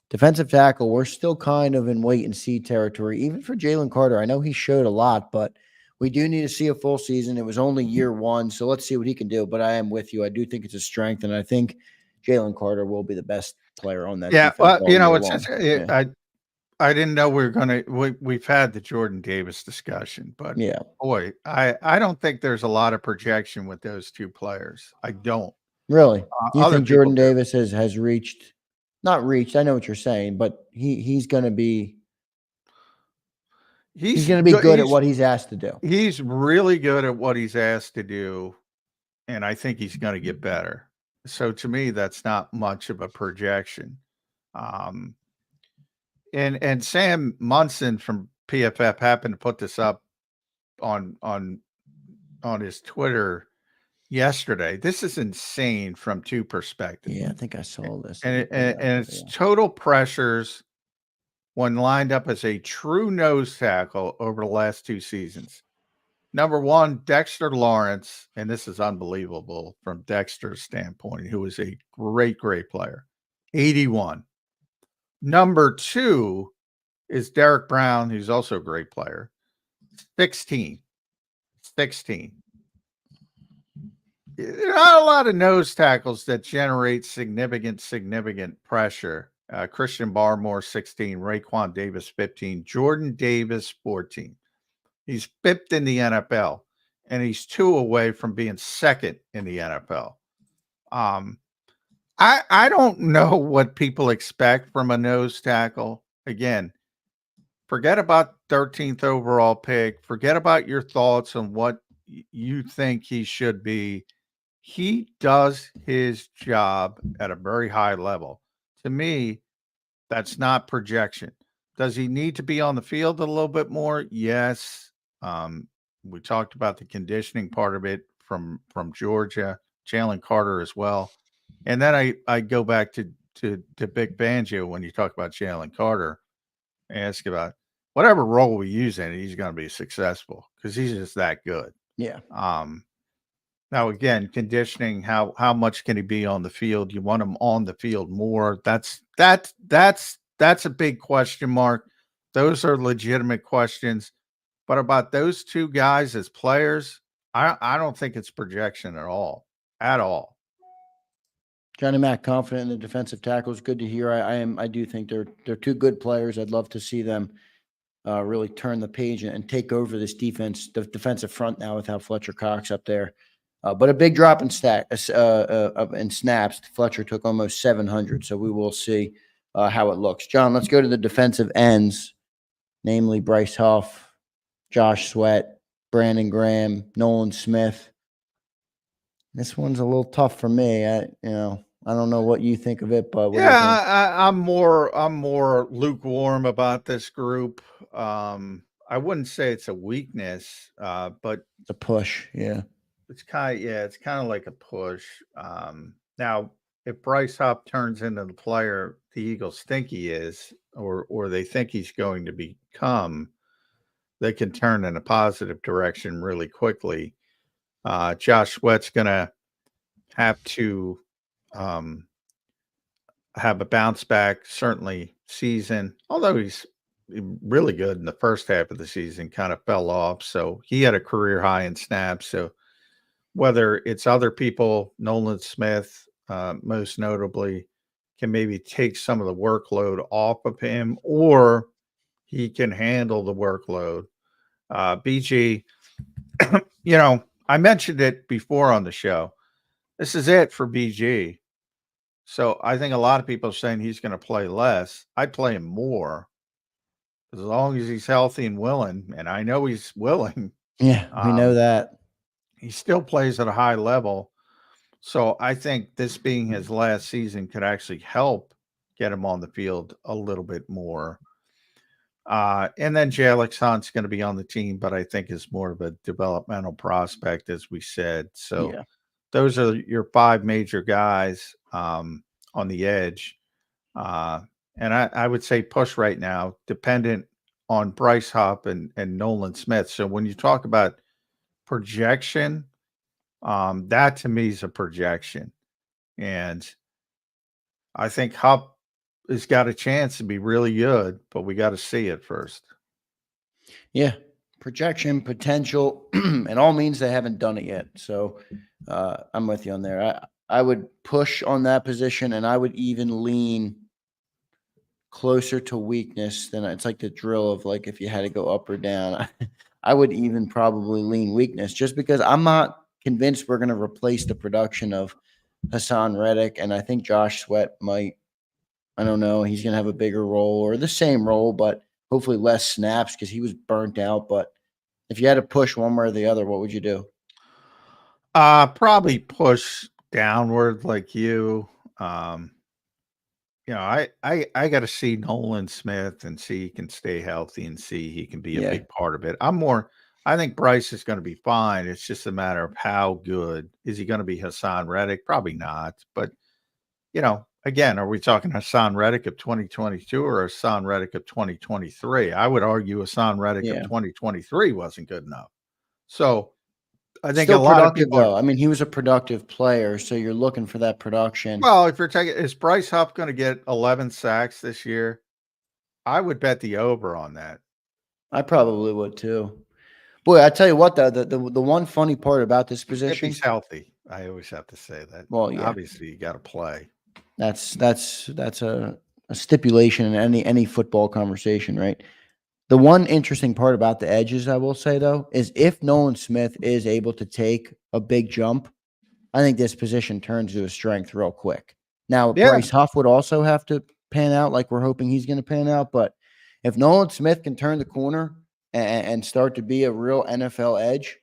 Defensive tackle, we're still kind of in wait and see territory, even for Jalen Carter. I know he showed a lot, but we do need to see a full season. It was only year one, so let's see what he can do. But I am with you. I do think it's a strength, and I think Jalen Carter will be the best player on that Yeah, defense well, all you know, year it's long. I didn't know we were gonna. We've had the Jordan Davis discussion, but Yeah. boy, I don't think there's a lot of projection with those two players. I don't. Really? You Other think people Jordan do. Davis has reached, not reached, I know what you're saying, but he's going to be He's good at what he's asked to do. He's really good at what he's asked to do, and I think he's going to get better. So to me, that's not much of a projection. And Sam Munson from PFF happened to put this up on his Twitter yesterday. This is insane from two perspectives. Yeah, I think I saw this. And it's total pressures when lined up as a true nose tackle over the last two seasons. Number one, Dexter Lawrence, and this is unbelievable from Dexter's standpoint, who is a great, great player, 81. Number two is Derek Brown, who's also a great player, 16. 16. There are not a lot of nose tackles that generate significant pressure. Christian Barmore, 16. Raekwon Davis, 15. Jordan Davis, 14. He's fifth in the NFL, and he's 2 away from being second in the NFL. I don't know what people expect from a nose tackle. Again, forget about 13th overall pick. Forget about your thoughts on what you think he should be. He does his job at a very high level. To me, that's not projection. Does he need to be on the field a little bit more? Yes. We talked about the conditioning part of it from Georgia, Jalen Carter as well. And then I go back to Big Banjo when you talk about Jalen Carter and ask about whatever role we use in it, he's going to be successful because he's just that good. Yeah. Now again, conditioning, how much can he be on the field? You want him on the field more. That's a big question mark. Those are legitimate questions. But about those two guys as players, I don't think it's projection at all. At all. Johnny Mack confident in the defensive tackles. Good to hear. I do think they're two good players. I'd love to see them really turn the page and take over this defense, the defensive front now without Fletcher Cox up there. But a big drop in snaps. Fletcher took almost 700, so we will see how it looks. John, let's go to the defensive ends, namely Bryce Huff, Josh Sweat, Brandon Graham, Nolan Smith. This one's a little tough for me. I don't know what you think of it, but what do you think? I'm more lukewarm about this group. I wouldn't say it's a weakness, but it's a push. Yeah. It's kind of like a push. Now, if Bryce Huff turns into the player the Eagles think he is, or they think he's going to become, they can turn in a positive direction really quickly. Josh Sweat's going to have to have a bounce back, certainly season, although he's really good in the first half of the season, kind of fell off. So he had a career high in snaps. So whether it's other people, Nolan Smith, most notably, can maybe take some of the workload off of him, or he can handle the workload. BG, I mentioned it before on the show. This is it for BG. So I think a lot of people are saying he's going to play less. I'd play him more as long as he's healthy and willing. And I know he's willing. Yeah, we know that. He still plays at a high level. So I think this being his last season could actually help get him on the field a little bit more. And then Alex Hunt's going to be on the team, but I think is more of a developmental prospect, as we said. So those are your 5 major guys on the edge. And I would say push right now, dependent on Bryce Huff and Nolan Smith. So when you talk about projection, that to me is a projection. And I think Huff has got a chance to be really good, but we got to see it first. Yeah. Projection, potential, and all means they haven't done it yet. So I'm with you on there. I would push on that position, and I would even lean closer to weakness than it's like the drill of like if you had to go up or down. I would even probably lean weakness just because I'm not convinced we're going to replace the production of Hassan Reddick, and I think Josh Sweat might. I don't know. He's going to have a bigger role or the same role, but hopefully less snaps because he was burnt out. But if you had to push one way or the other, what would you do? Probably push downward like you. I got to see Nolan Smith and see he can stay healthy and see he can be a big part of it. I think Bryce is going to be fine. It's just a matter of how good. Is he going to be Hassan Reddick? Probably not. But, again, are we talking Hassan Reddick of 2022 or Hassan Reddick of 2023? I would argue Hassan Reddick of 2023 wasn't good enough. So I think Still a lot of productive, people though. I mean, he was a productive player, so you're looking for that production. Well, if you're taking, is Bryce Huff going to get 11 sacks this year? I would bet the over on that. I probably would too. Boy, I tell you what, though, the one funny part about this If position, he's healthy, I always have to say that. Well, yeah. Obviously you got to play. that's a stipulation in any football conversation, right? The one interesting part about the edges, I will say though, is if Nolan Smith is able to take a big jump, I think this position turns to a strength real quick. Now, Yeah. Bryce Huff would also have to pan out like we're hoping he's going to pan out, but if Nolan Smith can turn the corner and start to be a real NFL edge,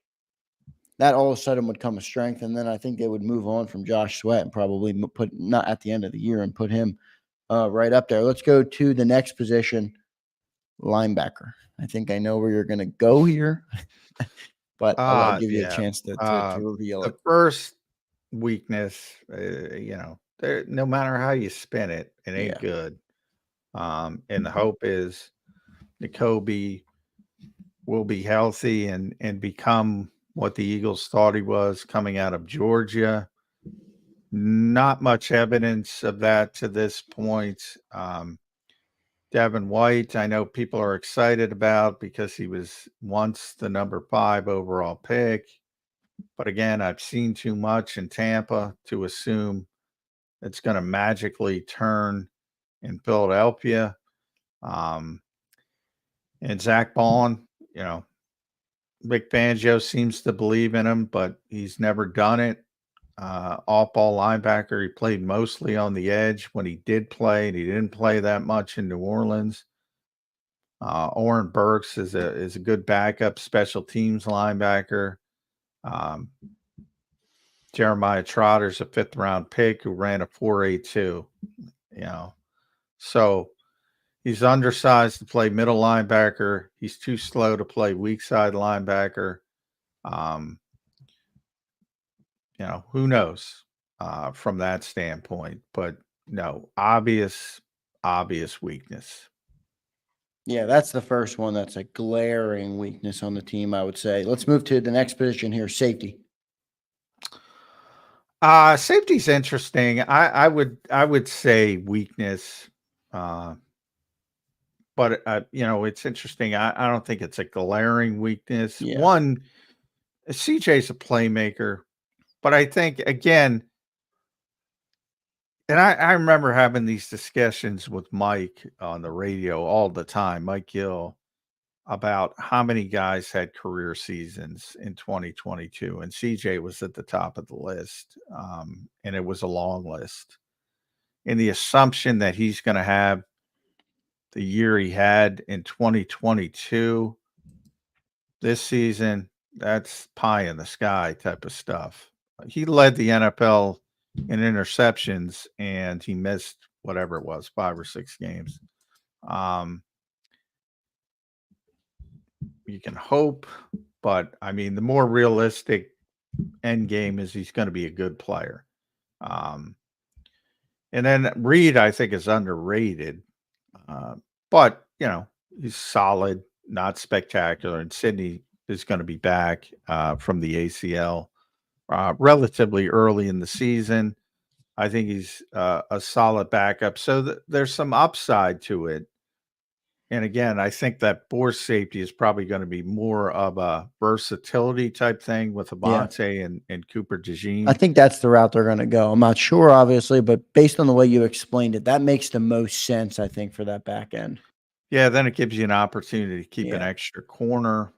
that all of a sudden would come a strength. And then I think they would move on from Josh Sweat and probably put not at the end of the year and put him right up there. Let's go to the next position, linebacker. I think I know where you're going to go here, but I'll give you a chance to reveal it. The first weakness, there, no matter how you spin it, it ain't good. And the hope is Jacoby will be healthy and become what the Eagles thought he was coming out of Georgia. Not much evidence of that to this point. Devin White, I know people are excited about because he was once the number 5 overall pick. But again, I've seen too much in Tampa to assume it's going to magically turn in Philadelphia. And Zach Bond, Vic Fangio seems to believe in him, but he's never done it. Off-ball linebacker, he played mostly on the edge when he did play, and he didn't play that much in New Orleans. Oren Burks is a good backup special teams linebacker. Jeremiah Trotter's a 5th-round pick who ran a 4.82. So he's undersized to play middle linebacker. He's too slow to play weak side linebacker. Who knows from that standpoint, but no, obvious weakness. Yeah, that's the first one. That's a glaring weakness on the team, I would say. Let's move to the next position here, safety. Safety's interesting. I would say weakness, but it's interesting. I don't think it's a glaring weakness. Yeah. One, CJ's a playmaker, but I think again, and I remember having these discussions with Mike on the radio all the time, Mike Gill, about how many guys had career seasons in 2022, and CJ was at the top of the list, and it was a long list. And the assumption that he's going to have the year he had in 2022 this season, that's pie in the sky type of stuff. He led the NFL in interceptions, and he missed whatever it was, 5 or 6 games. You can hope, but I mean, the more realistic end game is he's going to be a good player. And then Reed, I think, is underrated, but he's solid, not spectacular. And Sidney is going to be back from the ACL relatively early in the season. I think he's a solid backup. So there's some upside to it. And again, I think that Bour's safety is probably going to be more of a versatility type thing with Yeah. Avante and Cooper I DeJean. think that's the route they're going to go. I'm not sure, obviously, but based on the way you explained it, that makes the most sense, I think, for that back end. Yeah, then it gives you an opportunity to keep an Yeah. extra corner.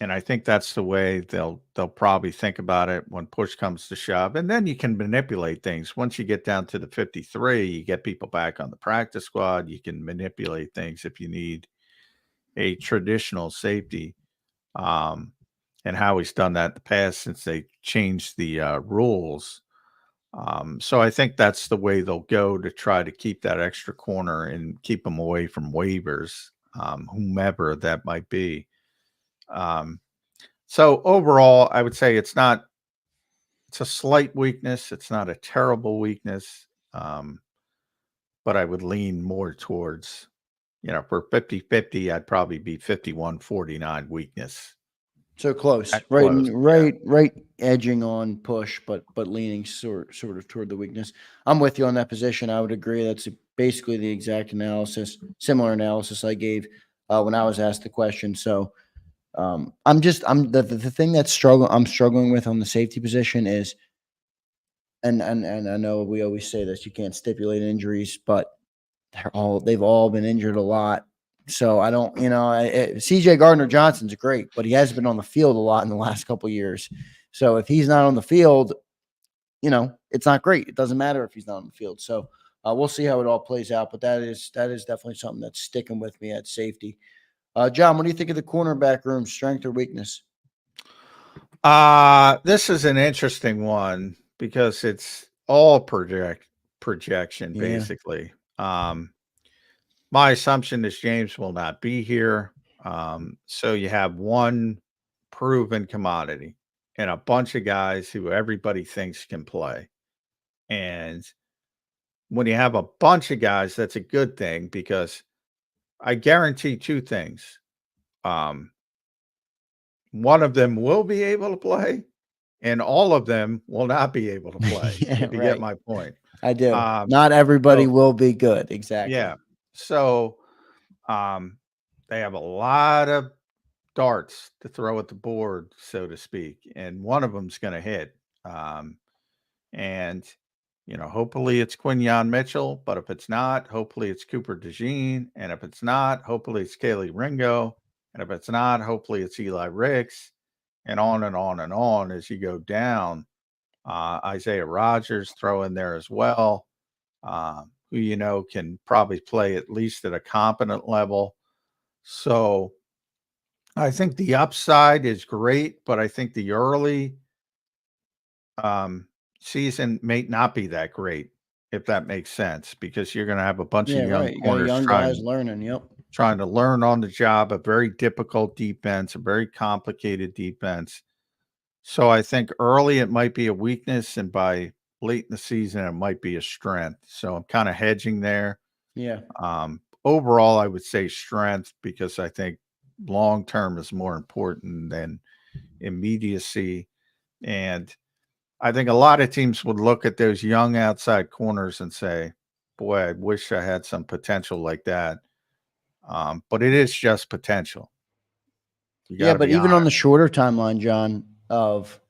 And I think that's the way they'll probably think about it when push comes to shove. And then you can manipulate things. Once you get down to the 53, you get people back on the practice squad. You can manipulate things if you need a traditional safety. And Howie's done that in the past since they changed the rules. So I think that's the way they'll go to try to keep that extra corner and keep them away from waivers, whomever that might be. So overall, I would say it's a slight weakness. It's not a terrible weakness. But I would lean more towards, for 50-50, I'd probably be 51-49 weakness. So close, That right, close, yeah. right, edging on push, but leaning sort of toward the weakness. I'm with you on that position. I would agree. That's basically the exact analysis, similar analysis I gave when I was asked the question. So I'm the thing I'm struggling with on the safety position is, and I know we always say this, you can't stipulate injuries, but they've all been injured a lot. So I don't, CJ Gardner-Johnson's great, but he hasn't been on the field a lot in the last couple of years. So if he's not on the field, it's not great. It doesn't matter if he's not on the field. So we'll see how it all plays out. But that is definitely something that's sticking with me at safety. John, what do you think of the cornerback room, strength or weakness? This is an interesting one because it's all projection, Yeah. basically. My assumption is James will not be here. So you have one proven commodity and a bunch of guys who everybody thinks can play. And when you have a bunch of guys, that's a good thing because I guarantee two things. One of them will be able to play, and all of them will not be able to play. Yeah, if you right. get my point. I do. Not everybody will be good. Exactly. Yeah. So they have a lot of darts to throw at the board, so to speak, and one of them's going to hit. And hopefully it's Quinyon Mitchell, but if it's not, hopefully it's Cooper DeJean, and if it's not, hopefully it's Kaylee Ringo, and if it's not, hopefully it's Eli Ricks, and on and on and on as you go down. Isaiah Rogers throw in there as well, who can probably play at least at a competent level. So I think the upside is great, but I think the early season may not be that great, if that makes sense, because you're going to have a bunch of young right. You got corners young guys learning. Yep. trying to learn on the job, a very difficult defense, a very complicated defense. So I think early it might be a weakness, and by late in the season it might be a strength. So I'm kind of hedging there. Yeah. Overall, I would say strength because I think long term is more important than immediacy. And I think a lot of teams would look at those young outside corners and say, boy, I wish I had some potential like that. But it is just potential. Yeah, but even on the shorter timeline, John, of,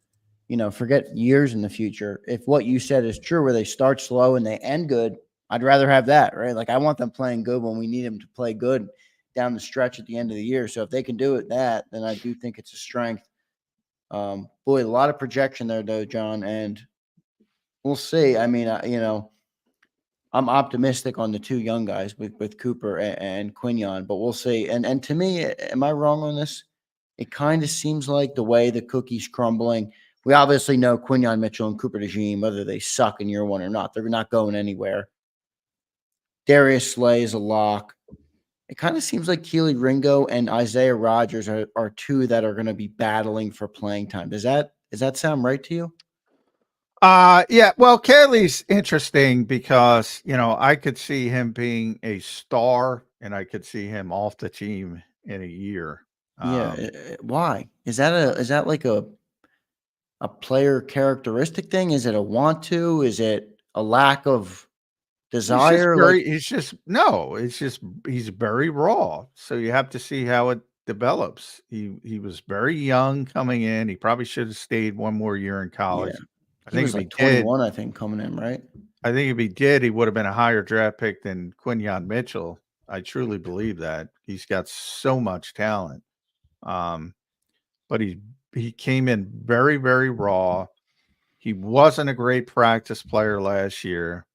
forget years in the future. If what you said is true, where they start slow and they end good, I'd rather have that, right? Like I want them playing good when we need them to play good down the stretch at the end of the year. So if they can do it then I do think it's a strength. Boy, a lot of projection there though, John, and we'll see. I mean, I'm optimistic on the two young guys with Cooper and Quinyon, but we'll see. And to me, am I wrong on this? It kind of seems like the way the cookie's crumbling. We obviously know Quinyon Mitchell and Cooper DeJean, whether they suck in year one or not, they're not going anywhere. Darius Slay is a lock. It kind of seems like Keely Ringo and Isaiah Rogers are two that are going to be battling for playing time. Does that sound right to you? Yeah. Well, Kelly's interesting because, I could see him being a star and I could see him off the team in a year. Yeah. Why? Is that like a a player characteristic thing? Is it a want to? Is it a lack of desire? He's very raw. So you have to see how it develops. He was very young coming in. He probably should have stayed one more year in college. Yeah. I He think was if like he did, 21, I think, coming in, right? I think if he did, he would have been a higher draft pick than Quinyon Mitchell. I truly believe that. He's got so much talent. But he came in very, very raw. He wasn't a great practice player last year.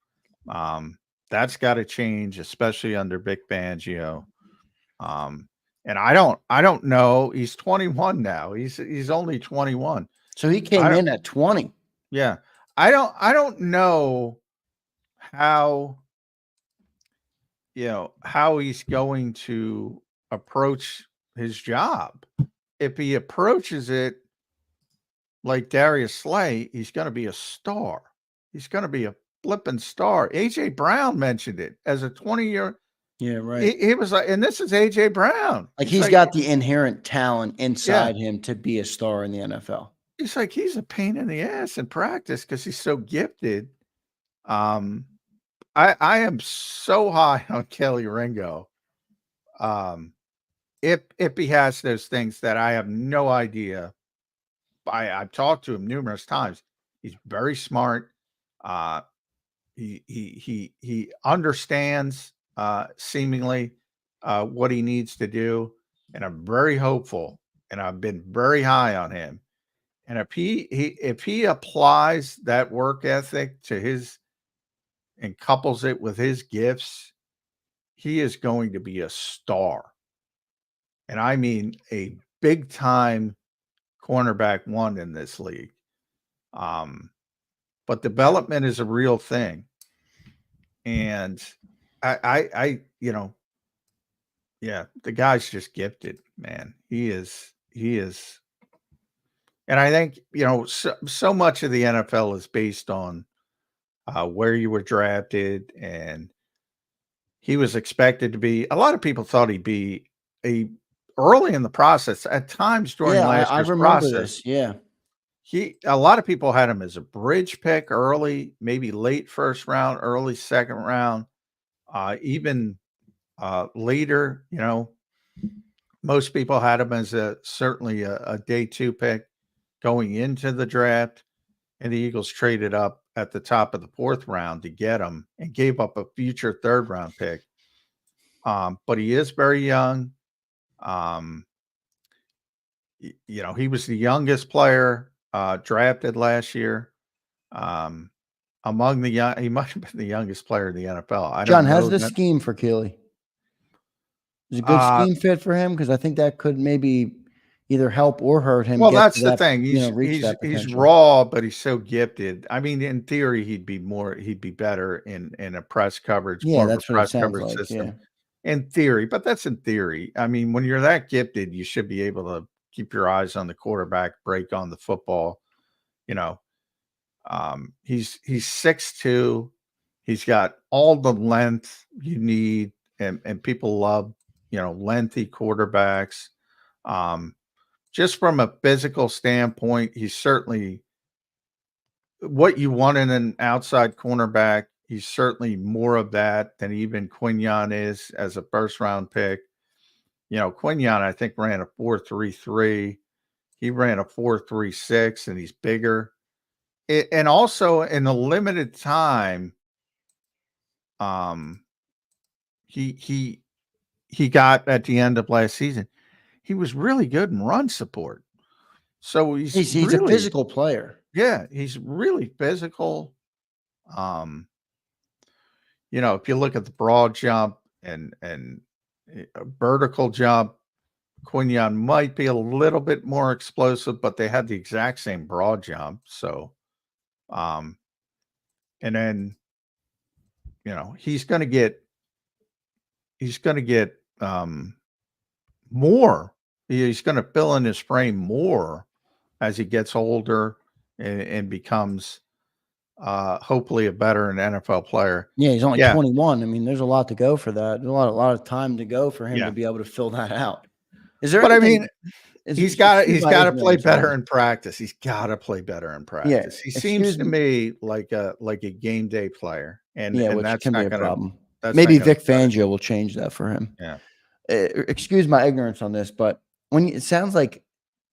That's got to change, especially under Vic Fangio. And I don't know. He's 21 now. He's only 21. So he came in at 20. Yeah. I don't know how how he's going to approach his job. If he approaches it like Darius Slay, he's going to be a star. He's going to be a flipping star. AJ Brown mentioned it as a 20-year. Yeah, right. He was like, and this is AJ Brown. Like he's got the inherent talent inside him to be a star in the NFL. He's like, he's a pain in the ass in practice because he's so gifted. I am so high on Kelly Ringo. If he has those things that I have no idea. I've talked to him numerous times. He's very smart. He understands seemingly what he needs to do, and I'm very hopeful. And I've been very high on him. And if he applies that work ethic to his and couples it with his gifts, he is going to be a star. And I mean a big time cornerback one in this league. But development is a real thing. And the guy's just gifted, man. He is. And I think, so much of the NFL is based on where you were drafted, and he was expected to be. A lot of people thought he'd be early in the process. At times during last year's process, this. Yeah, a lot of people had him as a bridge pick early, maybe late first round, early second round, even later. Most people had him as certainly a day 2 pick going into the draft, and the Eagles traded up at the top of the 4th round to get him and gave up a future 3rd round pick. But he is very young. He was the youngest player drafted last year. Among the young, he might have been the youngest player in the NFL. John, how's this scheme for Keely? Is it a good scheme fit for him? Because I think that could maybe either help or hurt him. Well, that's the thing. He's raw, but he's so gifted. I mean, in theory, he'd be better in a press coverage. Yeah, that's what it sounds like. System. Yeah. In theory, but that's in theory. I mean, when you're that gifted, you should be able to keep your eyes on the quarterback, break on the football. He's 6'2". He's got all the length you need, and people love, lengthy quarterbacks. Just from a physical standpoint, he's certainly what you want in an outside cornerback. He's certainly more of that than even Quinyon is as a first-round pick. Quinyon, I think, ran a 4.33. He ran a 4.36, and he's bigger. And also, in the limited time, he got at the end of last season, he was really good in run support. So he's really, a physical player. Yeah, he's really physical. If you look at the broad jump and a vertical jump, Quinyon might be a little bit more explosive, but they had the exact same broad jump. So, and then, he's going to get more. He's going to fill in his frame more as he gets older and becomes hopefully a better NFL player. Yeah, he's only 21. I mean, there's a lot to go for that. There's a lot of time to go for him to be able to fill that out. Is there? But I anything- mean, is- he's got excuse my to play ignorance on better this. in practice. He's got to play better in practice. He seems excuse to me like a game day player, and Yeah, which that's can be not a going to. problem. That's Maybe not gonna Vic cut it. Fangio will change that for him. Yeah. Excuse my ignorance on this, but it sounds like,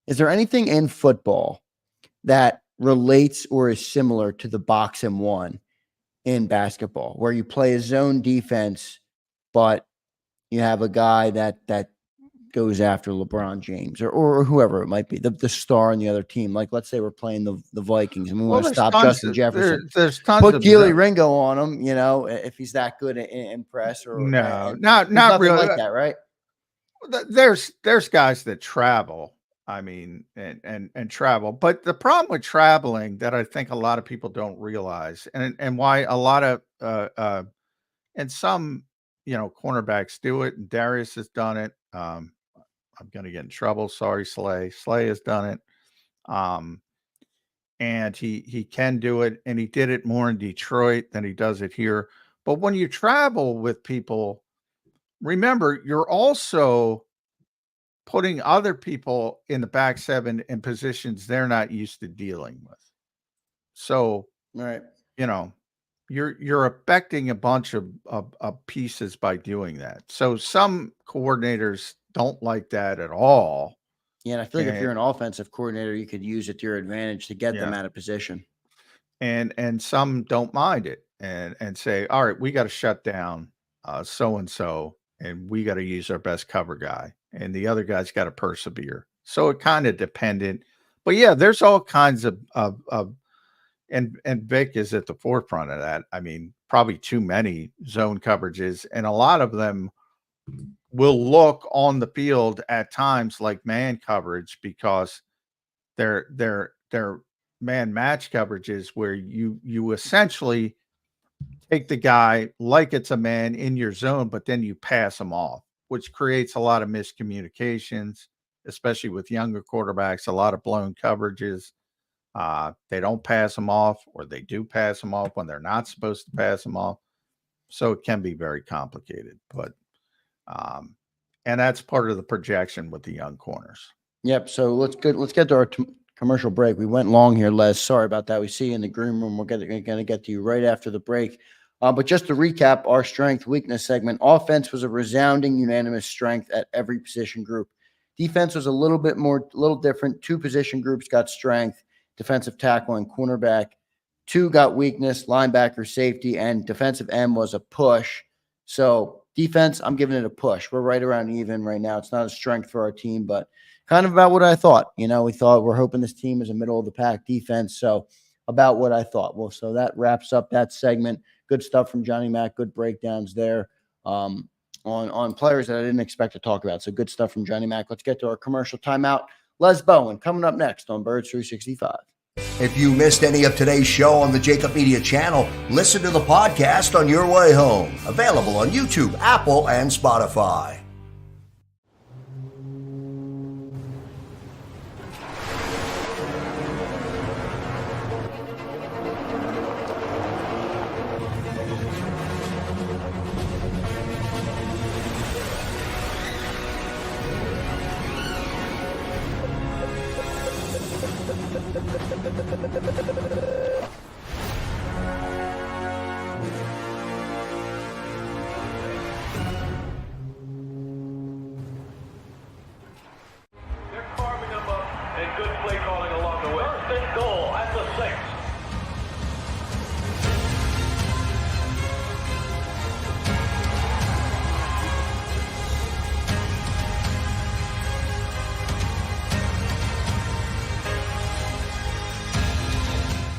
is there anything in football that relates or is similar to the box and one in basketball, where you play a zone defense, but you have a guy that goes after LeBron James or whoever it might be, the star on the other team? Like, let's say we're playing the Vikings and we want to there's stop tons Justin of- Jefferson. There's tons Put of Keely zone- Ringo on him, if he's that good in press. Or No, and not there's nothing really. like that, right? There's guys that travel. I mean, and travel. But the problem with traveling that I think a lot of people don't realize, and why a lot of and some cornerbacks do it, and Darius has done it. I'm going to get in trouble. Sorry, Slay. Slay has done it. And he can do it, and he did it more in Detroit than he does it here. But when you travel with people, remember, you're also putting other people in the back seven in positions they're not used to dealing with. So, Right. you're affecting a bunch of pieces by doing that. So some coordinators don't like that at all. Yeah, and I feel like if you're an offensive coordinator, you could use it to your advantage to get them out of position. And some don't mind it and say, all right, we got to shut down so-and-so, and we got to use our best cover guy, and the other guy's got to persevere. So it kind of dependent. But yeah, there's all kinds of and Vic is at the forefront of that. I mean, probably too many zone coverages, and a lot of them will look on the field at times like man coverage, because they're man match coverages where you essentially take the guy like it's a man in your zone, but then you pass him off, which creates a lot of miscommunications, especially with younger quarterbacks, a lot of blown coverages. They don't pass them off, or they do pass them off when they're not supposed to pass them off. So it can be very complicated, but and that's part of the projection with the young corners. Yep. So let's get to our commercial break. We went long here, Les. Sorry about that. We see you in the green room. We're going to get to you right after the break. But just to recap our strength weakness segment, offense was a resounding unanimous strength at every position group. Defense was a little different. Two position groups got strength: defensive tackle and cornerback. Two got weakness: linebacker, safety, and defensive end was a push. So defense, I'm giving it a push. We're right around even right now. It's not a strength for our team, but kind of about what I thought. We're hoping this team is a middle of the pack defense. So about what I thought. Well, so that wraps up that segment. Good stuff from Johnny Mac. Good breakdowns there on players that I didn't expect to talk about. So good stuff from Johnny Mac. Let's get to our commercial timeout. Les Bowen coming up next on Birds 365. If you missed any of today's show on the JAKIB Media channel, listen to the podcast on your way home. Available on YouTube, Apple, and Spotify. They're carving them up, and good play calling along the way. First and goal at the 6.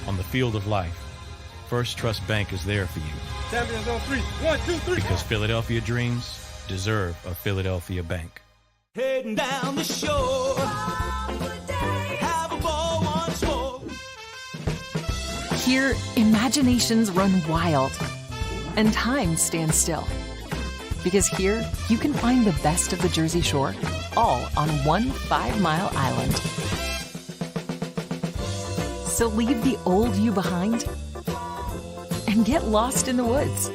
On the field of life, First Trust Bank is there for you. Champions on 3. 1, 2, 3. Because Philadelphia dreams deserve a Philadelphia bank. Heading down the shore. Have a ball once more. Here, imaginations run wild and time stands still. Because here, you can find the best of the Jersey Shore, all on one 5-mile island. So leave the old you behind and get lost in the woods.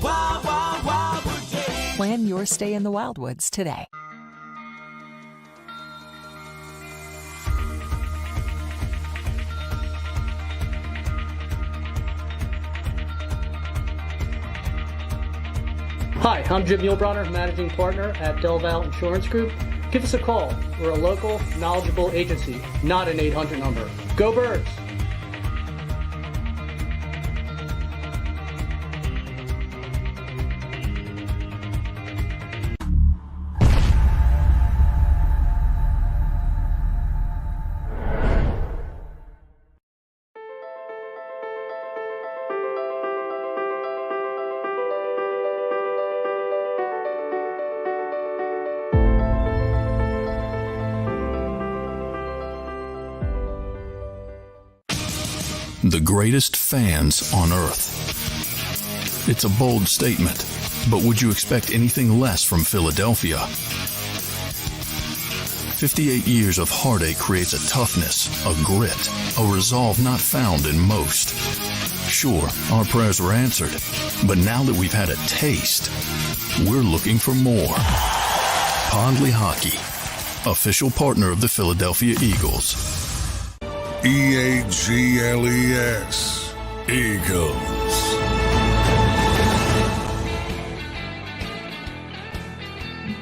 Wild, wild, wild wood day. Plan your stay in the Wildwoods today. Hi, I'm Jim Muehlbronner, Managing Partner at Del Valle Insurance Group. Give us a call. We're a local, knowledgeable agency, not an 800 number. Go Birds! The greatest fans on earth. It's a bold statement, but would you expect anything less from Philadelphia? 58 years of heartache creates a toughness, a grit, a resolve not found in most. Sure, our prayers were answered, but now that we've had a taste, we're looking for more. Pondley Hockey, official partner of the Philadelphia Eagles. EAGLES, Eagles.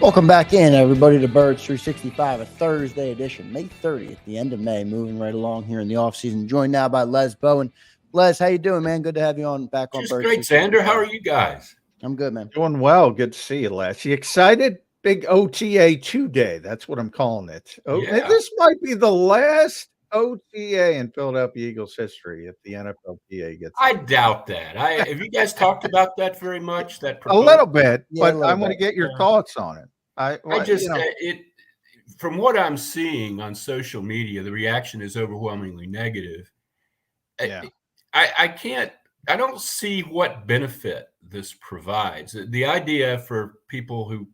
Welcome back in, everybody, to Birds 365, a Thursday edition, May 30th, the end of May, moving right along here in the offseason. Joined now by Les Bowen. Les, how you doing, man? Good to have you on back on Just Birds. great, Zander. How are you guys? I'm good, man. Doing well. Good to see you, Les. You excited? Big OTA 2-day. That's what I'm calling it. Yeah. This might be the last OTA in Philadelphia Eagles history if the NFLPA gets. I doubt that. Have you guys talked about that very much? That A little bit, Yeah, but I want to get your thoughts on it. From what I'm seeing on social media, the reaction is overwhelmingly negative. Yeah. I don't see what benefit this provides. The idea for people who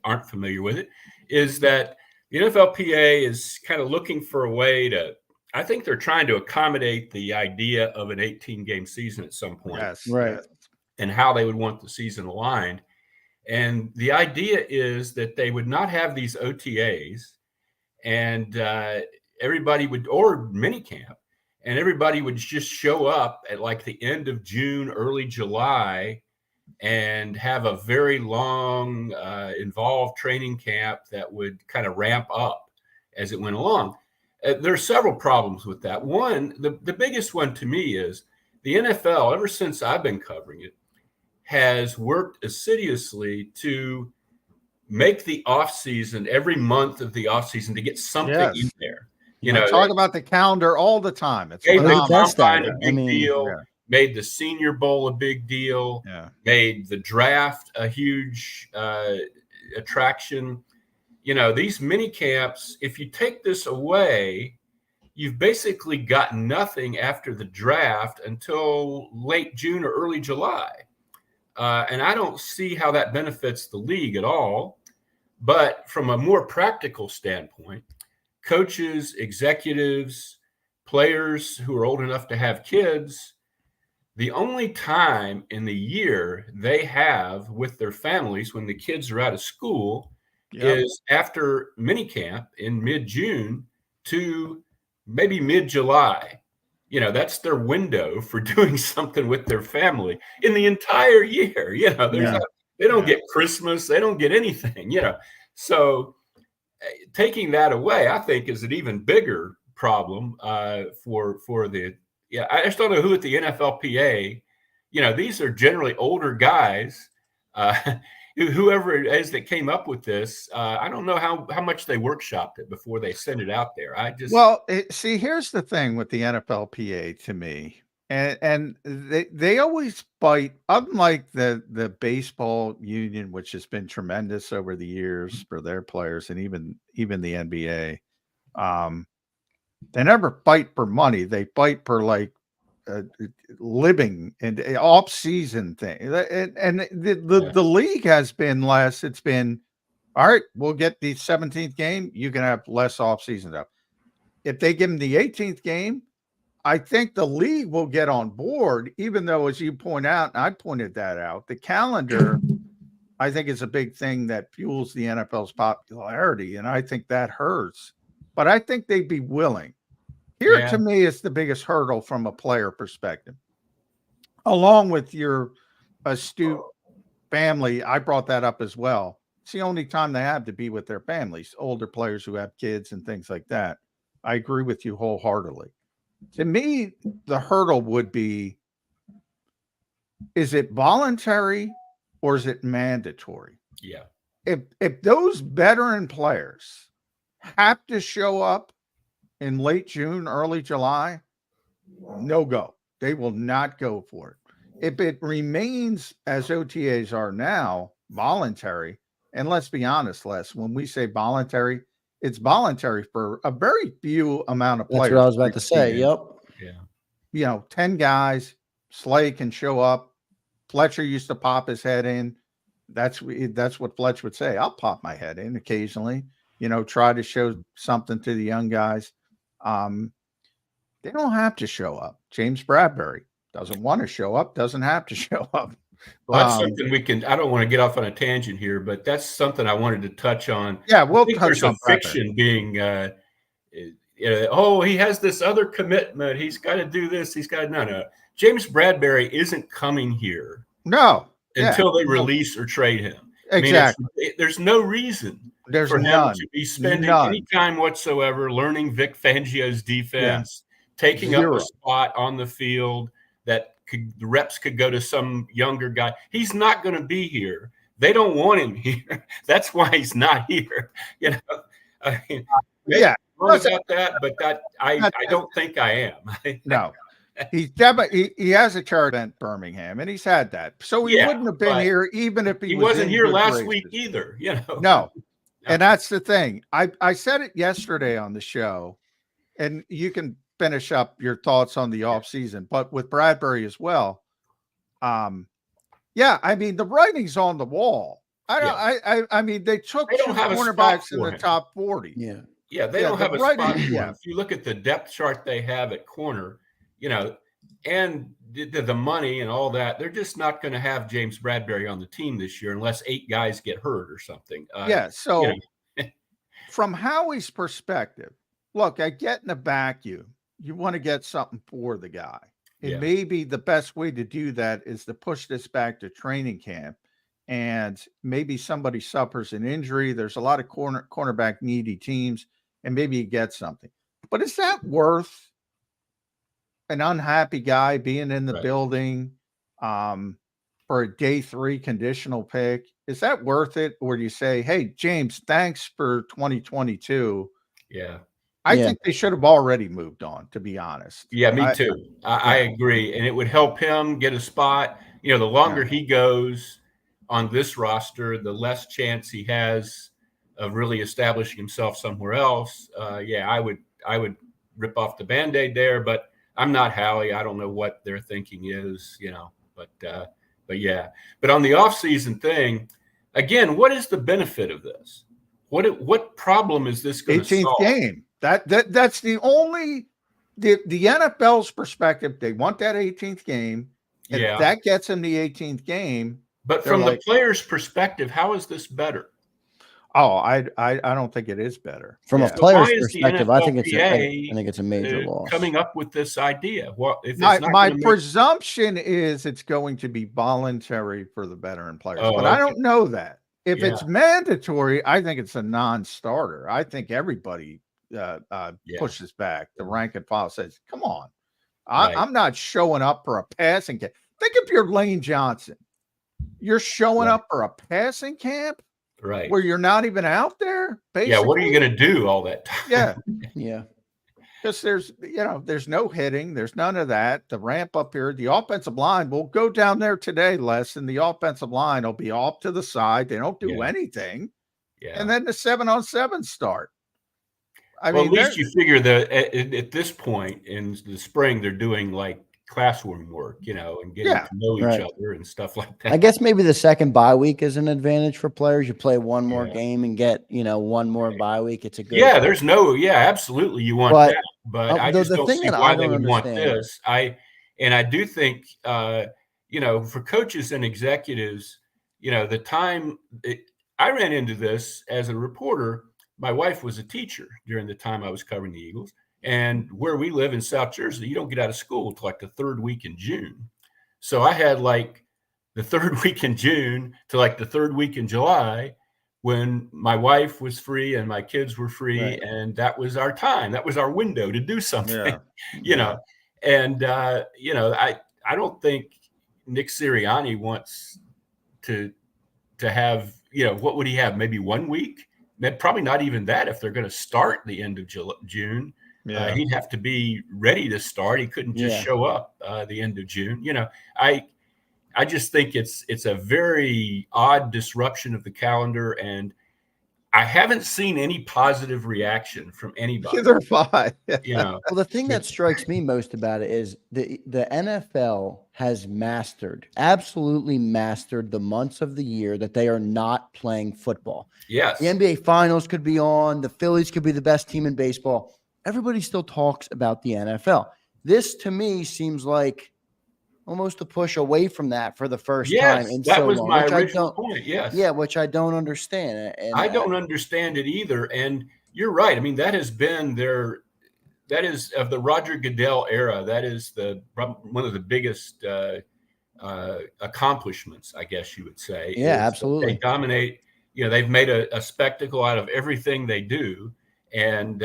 aren't familiar with it is that the NFLPA is kind of looking for a way to, I think they're trying to accommodate the idea of an 18-game season at some point. Yes, right. And how they would want the season aligned. And the idea is that they would not have these OTAs and everybody would, or minicamp, and everybody would just show up at like the end of June, early July, and have a very long, involved training camp that would kind of ramp up as it went along. There are several problems with that. One, the biggest one to me is the NFL, ever since I've been covering it, has worked assiduously to make the offseason, every month of the offseason, to get something in there. You know, talk about the calendar all the time. It's made the best combine at a it. big deal, yeah. made the Senior Bowl a big deal, made the draft a huge attraction. You know, these mini camps, if you take this away, you've basically got nothing after the draft until late June or early July. And I don't see how that benefits the league at all. But from a more practical standpoint, coaches, executives, players who are old enough to have kids, the only time in the year they have with their families when the kids are out of school is after minicamp in mid-June to maybe mid-July. You know, that's their window for doing something with their family in the entire year. You know, they don't get Christmas. They don't get anything, you know. So taking that away, I think, is an even bigger problem for the – I just don't know who at the NFLPA – you know, these are generally older guys. Whoever it is that came up with this, I don't know how much they workshopped it before they sent it out there. See, here's the thing with the NFLPA to me, and they always bite. Unlike the baseball union, which has been tremendous over the years for their players, and even the NBA, they never bite for money. They bite for like living and off-season thing, and the league has been less. It's been all right. We'll get the 17th game. You can have less off-season stuff. If they give them the 18th game, I think the league will get on board. Even though, as you point out, and I pointed that out, the calendar, I think, is a big thing that fuels the NFL's popularity, and I think that hurts. But I think they'd be willing. Here, to me, is the biggest hurdle from a player perspective, along with your astute family, I brought that up as well. It's the only time they have to be with their families, older players who have kids and things like that. I agree with you wholeheartedly. To me, the hurdle would be, is it voluntary or is it mandatory? Yeah. If those veteran players have to show up in late June, early July, no go. They will not go for it. If it remains as OTAs are now, voluntary, and let's be honest, Les, when we say voluntary, it's voluntary for a very few amount of players. That's what I was about to say. Yep. Yeah. 10 guys, Slay can show up. Fletcher used to pop his head in. That's what Fletcher would say. I'll pop my head in occasionally, try to show something to the young guys. They don't have to show up. James Bradbury doesn't want to show up, doesn't have to show up. Well, that's something I don't want to get off on a tangent here, but that's something I wanted to touch on. Yeah, we'll touch on fiction being, he has this other commitment. He's got to do this. He's got no. James Bradbury isn't coming here. No. Until they release or trade him. Exactly. There's no reason for him to be spending any time whatsoever learning Vic Fangio's defense, taking up a spot on the field that the reps could go to some younger guy. He's not going to be here. They don't want him here. That's why he's not here. I mean, about that, but I don't think I am. No. He has a chart at Birmingham, and he's had that. So he wouldn't have been here even if he wasn't here last week either. No. And that's the thing. I said it yesterday on the show, and you can finish up your thoughts on the offseason, but with Bradbury as well. I mean, the writing's on the wall. I mean, they took two cornerbacks in the top 40. Yeah, they don't have a spot for him. If you look at the depth chart they have at corner, and the money and all that, they're just not going to have James Bradbury on the team this year unless 8 guys get hurt or something. So from Howie's perspective, look, I get in a vacuum. You want to get something for the guy. And maybe the best way to do that is to push this back to training camp. And maybe somebody suffers an injury. There's a lot of cornerback needy teams, and maybe you get something. But is that worth an unhappy guy being in the building for a day 3 conditional pick? Is that worth it? Or do you say, hey, James, thanks for 2022. I think they should have already moved on, to be honest. Yeah, me too. I agree. And it would help him get a spot. The longer he goes on this roster, the less chance he has of really establishing himself somewhere else. I would rip off the Band-Aid there, but I'm not Howie. I don't know what their thinking is, but yeah. But on the offseason thing, again, what is the benefit of this? What problem is this going to solve? 18th game. That's the only the NFL's perspective. They want that 18th game. And if that gets them the 18th game. But from the player's perspective, how is this better? Oh, I don't think it is better. From a player's perspective, I think it's a major loss. Coming up with this idea. Well, if my presumption is it's going to be voluntary for the veteran players, but I don't know that. If it's mandatory, I think it's a non-starter. I think everybody pushes back. The rank and file says, "Come on, I'm not showing up for a passing camp." Think if you're Lane Johnson, you're showing up for a passing camp. Right. Where you're not even out there. Basically. Yeah. What are you going to do all that time? Yeah. Because there's no hitting. There's none of that. The ramp up here, the offensive line will go down there today, Les, and the offensive line will be off to the side. They don't do anything. Yeah. And then the 7-on-7 start. I mean, at least you figure that at this point in the spring, they're doing like classroom work, and getting to know each other and stuff like that. I guess maybe the second bye week is an advantage for players. You play one more game and get, one more bye week. It's a good absolutely. You want that, but I just don't see why they would want this. I do think, for coaches and executives, the time I ran into this as a reporter. My wife was a teacher during the time I was covering the Eagles. And where we live in South Jersey, you don't get out of school until like the 3rd week in June. So I had like the third week in June to like the third week in July, when my wife was free and my kids were free, Right. and that was our time. That was our window to do something, Yeah. you know. And I don't think Nick Sirianni wants to have, what would he have? Maybe 1 week? Probably not even that. If they're going to start the end of June, he'd have to be ready to start. He couldn't just show up the end of June. I just think it's a very odd disruption of the calendar, and I haven't seen any positive reaction from anybody. Neither have I. Well, the thing that strikes me most about it is the NFL has absolutely mastered the months of the year that they are not playing football. Yes. The NBA Finals could be on. The Phillies could be the best team in baseball. Everybody still talks about the NFL. This, to me, seems like almost a push away from that for the first time in that so was long. my original point. Yes. Yeah, which I don't understand. And I don't understand it either. And you're right. I mean, that is of the Roger Goodell era. That is one of the biggest accomplishments, I guess you would say. Yeah, absolutely. They dominate. They've made a spectacle out of everything they do. And,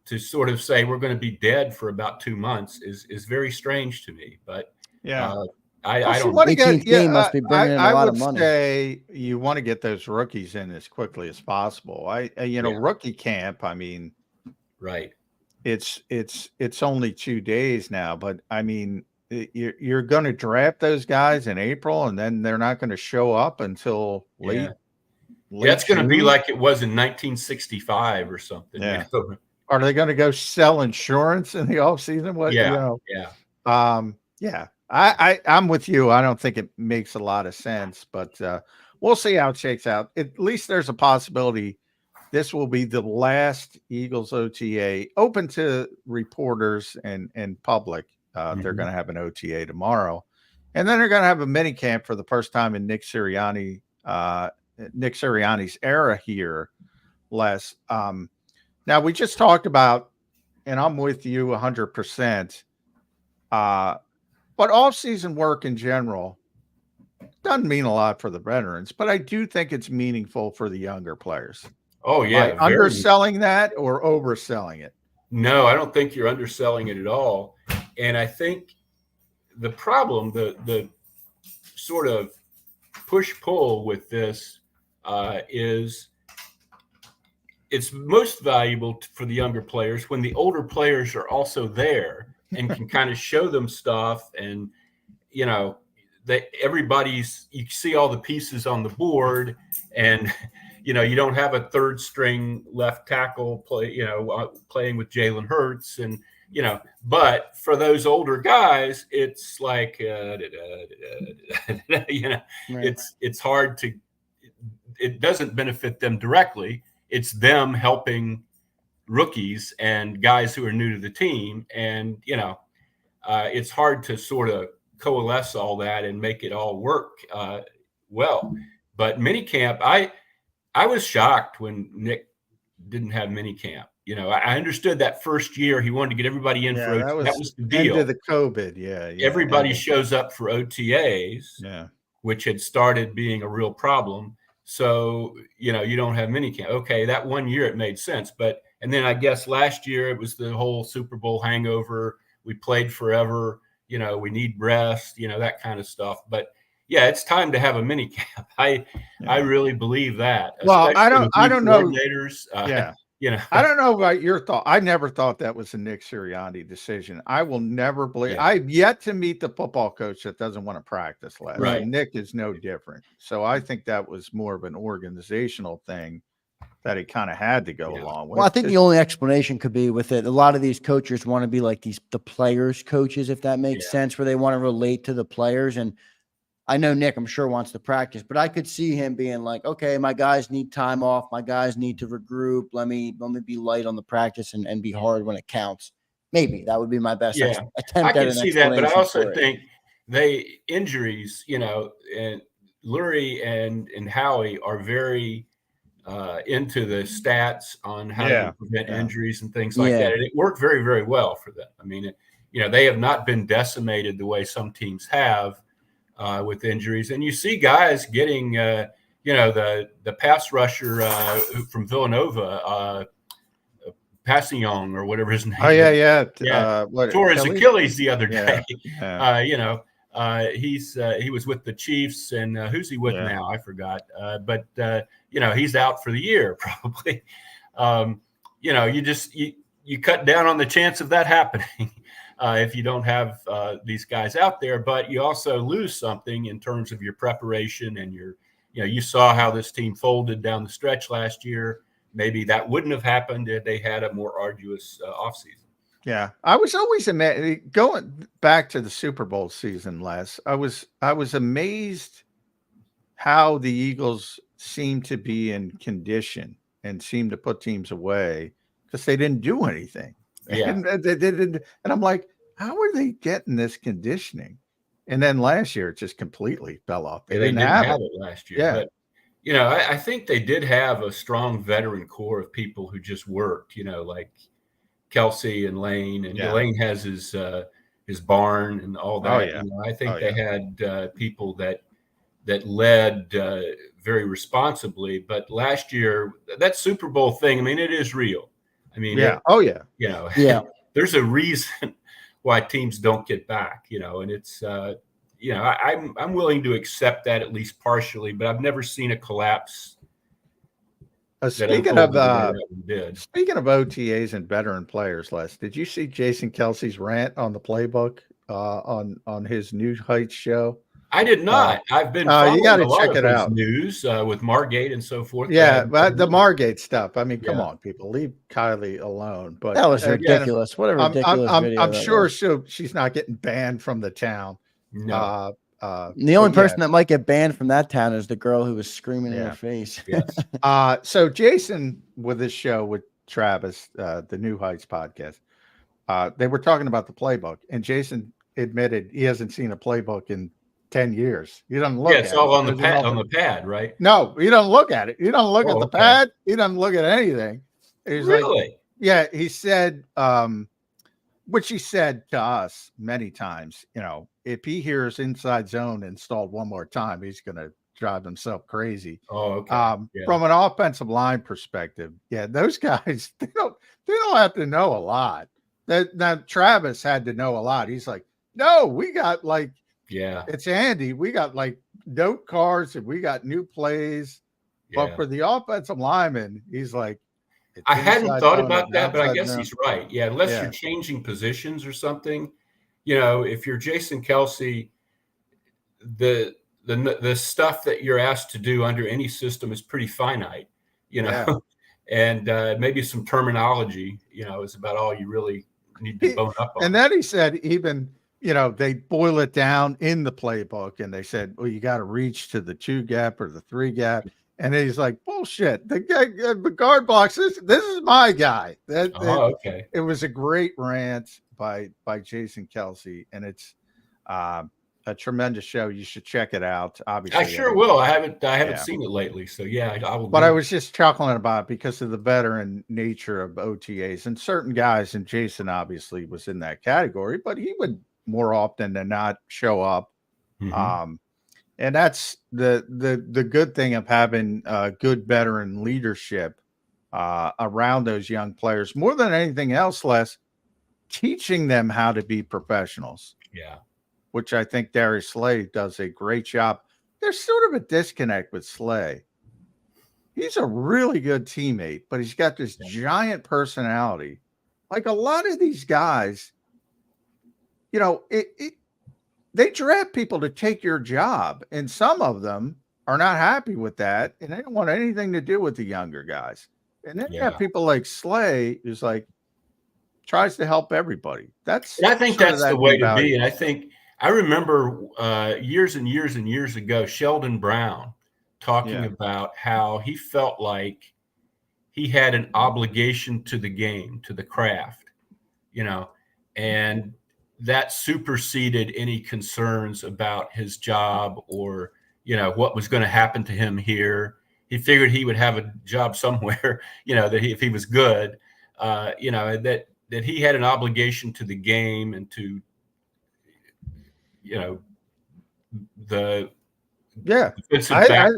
to sort of say we're going to be dead for about 2 months is very strange to me. But I don't. Want to get, must be bringing in a lot of money. Say you want to get those rookies in as quickly as possible. Rookie camp. I mean, right. It's only 2 days now, but I mean, you're going to draft those guys in April, and then they're not going to show up until late. It's going to be like it was in 1965 or something. Yeah. Are they going to go sell insurance in the off season? I'm with you. I don't think it makes a lot of sense, but we'll see how it shakes out. At least there's a possibility this will be the last Eagles OTA open to reporters and public. They're going to have an OTA tomorrow, and then they're going to have a mini camp for the first time in Nick Sirianni's era here. Les, now we just talked about, and I'm with you 100%. But off-season work in general doesn't mean a lot for the veterans, but I do think it's meaningful for the younger players. Oh, yeah. Underselling that or overselling it? No, I don't think you're underselling it at all. And I think the problem, the sort of push-pull with this is it's most valuable for the younger players when the older players are also there and can kind of show them stuff. And, you see all the pieces on the board, and, you don't have a third string left tackle playing with Jalen Hurts. And, but for those older guys, it's like, it's hard to, it doesn't benefit them directly. It's them helping rookies and guys who are new to the team. And, it's hard to sort of coalesce all that and make it all work well. But minicamp, I was shocked when Nick didn't have minicamp. I understood that first year he wanted to get everybody in for that was the deal. End of the COVID, yeah. Everybody shows up for OTAs, which had started being a real problem. So, you don't have minicamp. Okay, that 1 year it made sense. And then I guess last year it was the whole Super Bowl hangover. We played forever. We need rest, that kind of stuff. But yeah, it's time to have a minicamp. I really believe that. Well, I don't know. Coordinators, I don't know about your thought. I never thought that was a Nick Sirianni decision. I will never believe. I've yet to meet the football coach that doesn't want to practice less. Right. Nick is no different. So I think that was more of an organizational thing that he kind of had to go along with. Well, I think the only explanation could be with it. A lot of these coaches want to be like the players' coaches, if that makes sense, where they want to relate to the players. And I know Nick, I'm sure, wants to practice, but I could see him being like, okay, my guys need time off. My guys need to regroup. Let me be light on the practice and be hard when it counts. Maybe that would be my best attempt. I can see that, but I also think injuries, and Lurie and Howie are very into the stats on how to prevent injuries and things like that. And it worked very, very well for them. I mean, they have not been decimated the way some teams have with injuries. And you see guys getting, the pass rusher from Villanova, Passillon or whatever his name is. Oh, yeah. Tore his Achilles the other Yeah. day. He was with the Chiefs, and who's he with now? I forgot. But he's out for the year probably. You cut down on the chance of that happening if you don't have these guys out there. But you also lose something in terms of your preparation and you saw how this team folded down the stretch last year. Maybe that wouldn't have happened if they had a more arduous offseason. Yeah, I was always amazed going back to the Super Bowl season. I was amazed how the Eagles seemed to be in condition and seemed to put teams away because they didn't do anything. Yeah, and they didn't. And I'm like, how are they getting this conditioning? And then last year it just completely fell off. They didn't have it last year. Yeah. But, I think they did have a strong veteran core of people who just worked, like Kelsey and Lane. And Lane has his barn and all that. Oh, yeah. I think they had people that led very responsibly. But last year, that Super Bowl thing, it is real. There's a reason why teams don't get back, and it's I'm willing to accept that at least partially, but I've never seen a collapse. Speaking of OTAs and veteran players, Les, did you see Jason Kelsey's rant on the playbook on his New Heights show? I did not. I've been following you got to a lot check of it out. News with Margate and so forth. Yeah, but the Margate stuff. Come on, people, leave Kylie alone. But that was ridiculous. What a ridiculous video. I'm sure she's not getting banned from the town. No. The only person that might get banned from that town is the girl who was screaming in her face. Yes. So Jason, with this show with Travis, the New Heights podcast, they were talking about the playbook, and Jason admitted he hasn't seen a playbook in 10 years. He doesn't look at it. It's all on the pad, right? No, he doesn't look at it. He doesn't look at the pad. He doesn't look at anything. He's really? He said, which he said to us many times, if he hears inside zone installed one more time, he's going to drive himself crazy. Oh, okay. From an offensive line perspective, those guys, they don't have to know a lot. Now Travis had to know a lot. He's like, no, we got it's Andy. We got note cards and we got new plays. Yeah. But for the offensive lineman, he's like, I hadn't thought about that, but I guess he's right. Yeah, unless you're changing positions or something, if you're Jason Kelsey, the stuff that you're asked to do under any system is pretty finite, and maybe some terminology, is about all you really need to bone up on. And then he said, even they boil it down in the playbook, and they said, well, you got to reach to the 2 gap or the 3 gap. And he's like, bullshit. The guy, the guard blocks. This is my guy. Okay. It was a great rant by Jason Kelsey, and it's a tremendous show. You should check it out. Obviously, I sure will. I haven't seen it lately, so I will. But I was just chuckling about it because of the veteran nature of OTAs and certain guys, and Jason obviously was in that category, but he would more often than not show up. Mm-hmm. And that's the good thing of having good veteran leadership around those young players. More than anything else, Les, teaching them how to be professionals. Yeah. Which I think Darius Slay does a great job. There's sort of a disconnect with Slay. He's a really good teammate, but he's got this giant personality. Like a lot of these guys, they draft people to take your job, and some of them are not happy with that, and they don't want anything to do with the younger guys. And then you have people like Slay, who's tries to help everybody. I think that's the way to be. And I remember years and years and years ago, Sheldon Brown talking about how he felt like he had an obligation to the game, to the craft, and that superseded any concerns about his job or, what was going to happen to him here. He figured he would have a job somewhere, that if he was good, that that he had an obligation to the game and to, the defensive back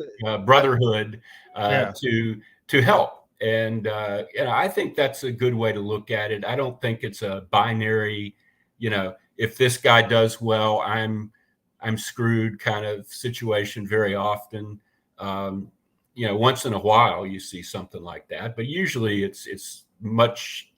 brotherhood to help. And I think that's a good way to look at it. I don't think it's a binary, if this guy does well, I'm screwed kind of situation very often. Once in a while you see something like that, but usually it's much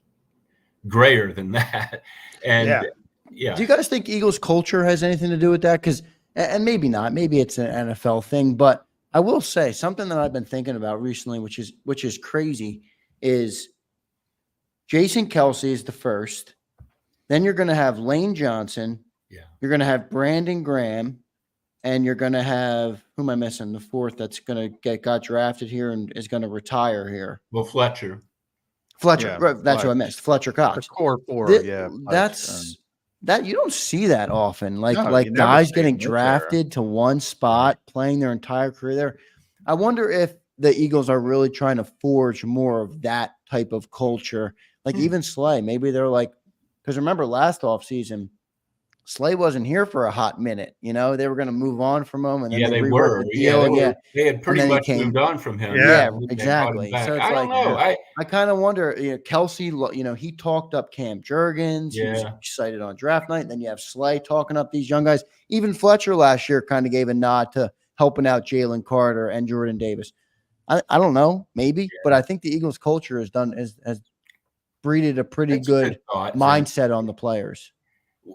grayer than that. And do you guys think Eagles culture has anything to do with that? Because, and maybe not, maybe it's an NFL thing, but I will say something that I've been thinking about recently, which is crazy, is Jason Kelsey is the first. Then you're going to have Lane Johnson. Yeah. You're going to have Brandon Graham, and you're going to have, who am I missing? The fourth that's going to got drafted here and is going to retire here. Well, Fletcher. That's what I missed. Fletcher Cox. The core four, that's that you don't see that often. Like guys getting drafted to one spot, playing their entire career there. I wonder if the Eagles are really trying to forge more of that type of culture. Like even Slay, maybe they're like, because remember last offseason, Slay wasn't here for a hot minute. They were going to move on from him, and then they were. They had pretty much moved on from him. Yeah, exactly. So it's I don't know. I kind of wonder. Kelsey, he talked up Cam Jurgens. Yeah. He was excited on draft night. Then you have Slay talking up these young guys. Even Fletcher last year kind of gave a nod to helping out Jalen Carter and Jordan Davis. I don't know, maybe, but I think the Eagles culture has breeded a pretty good mindset on the players.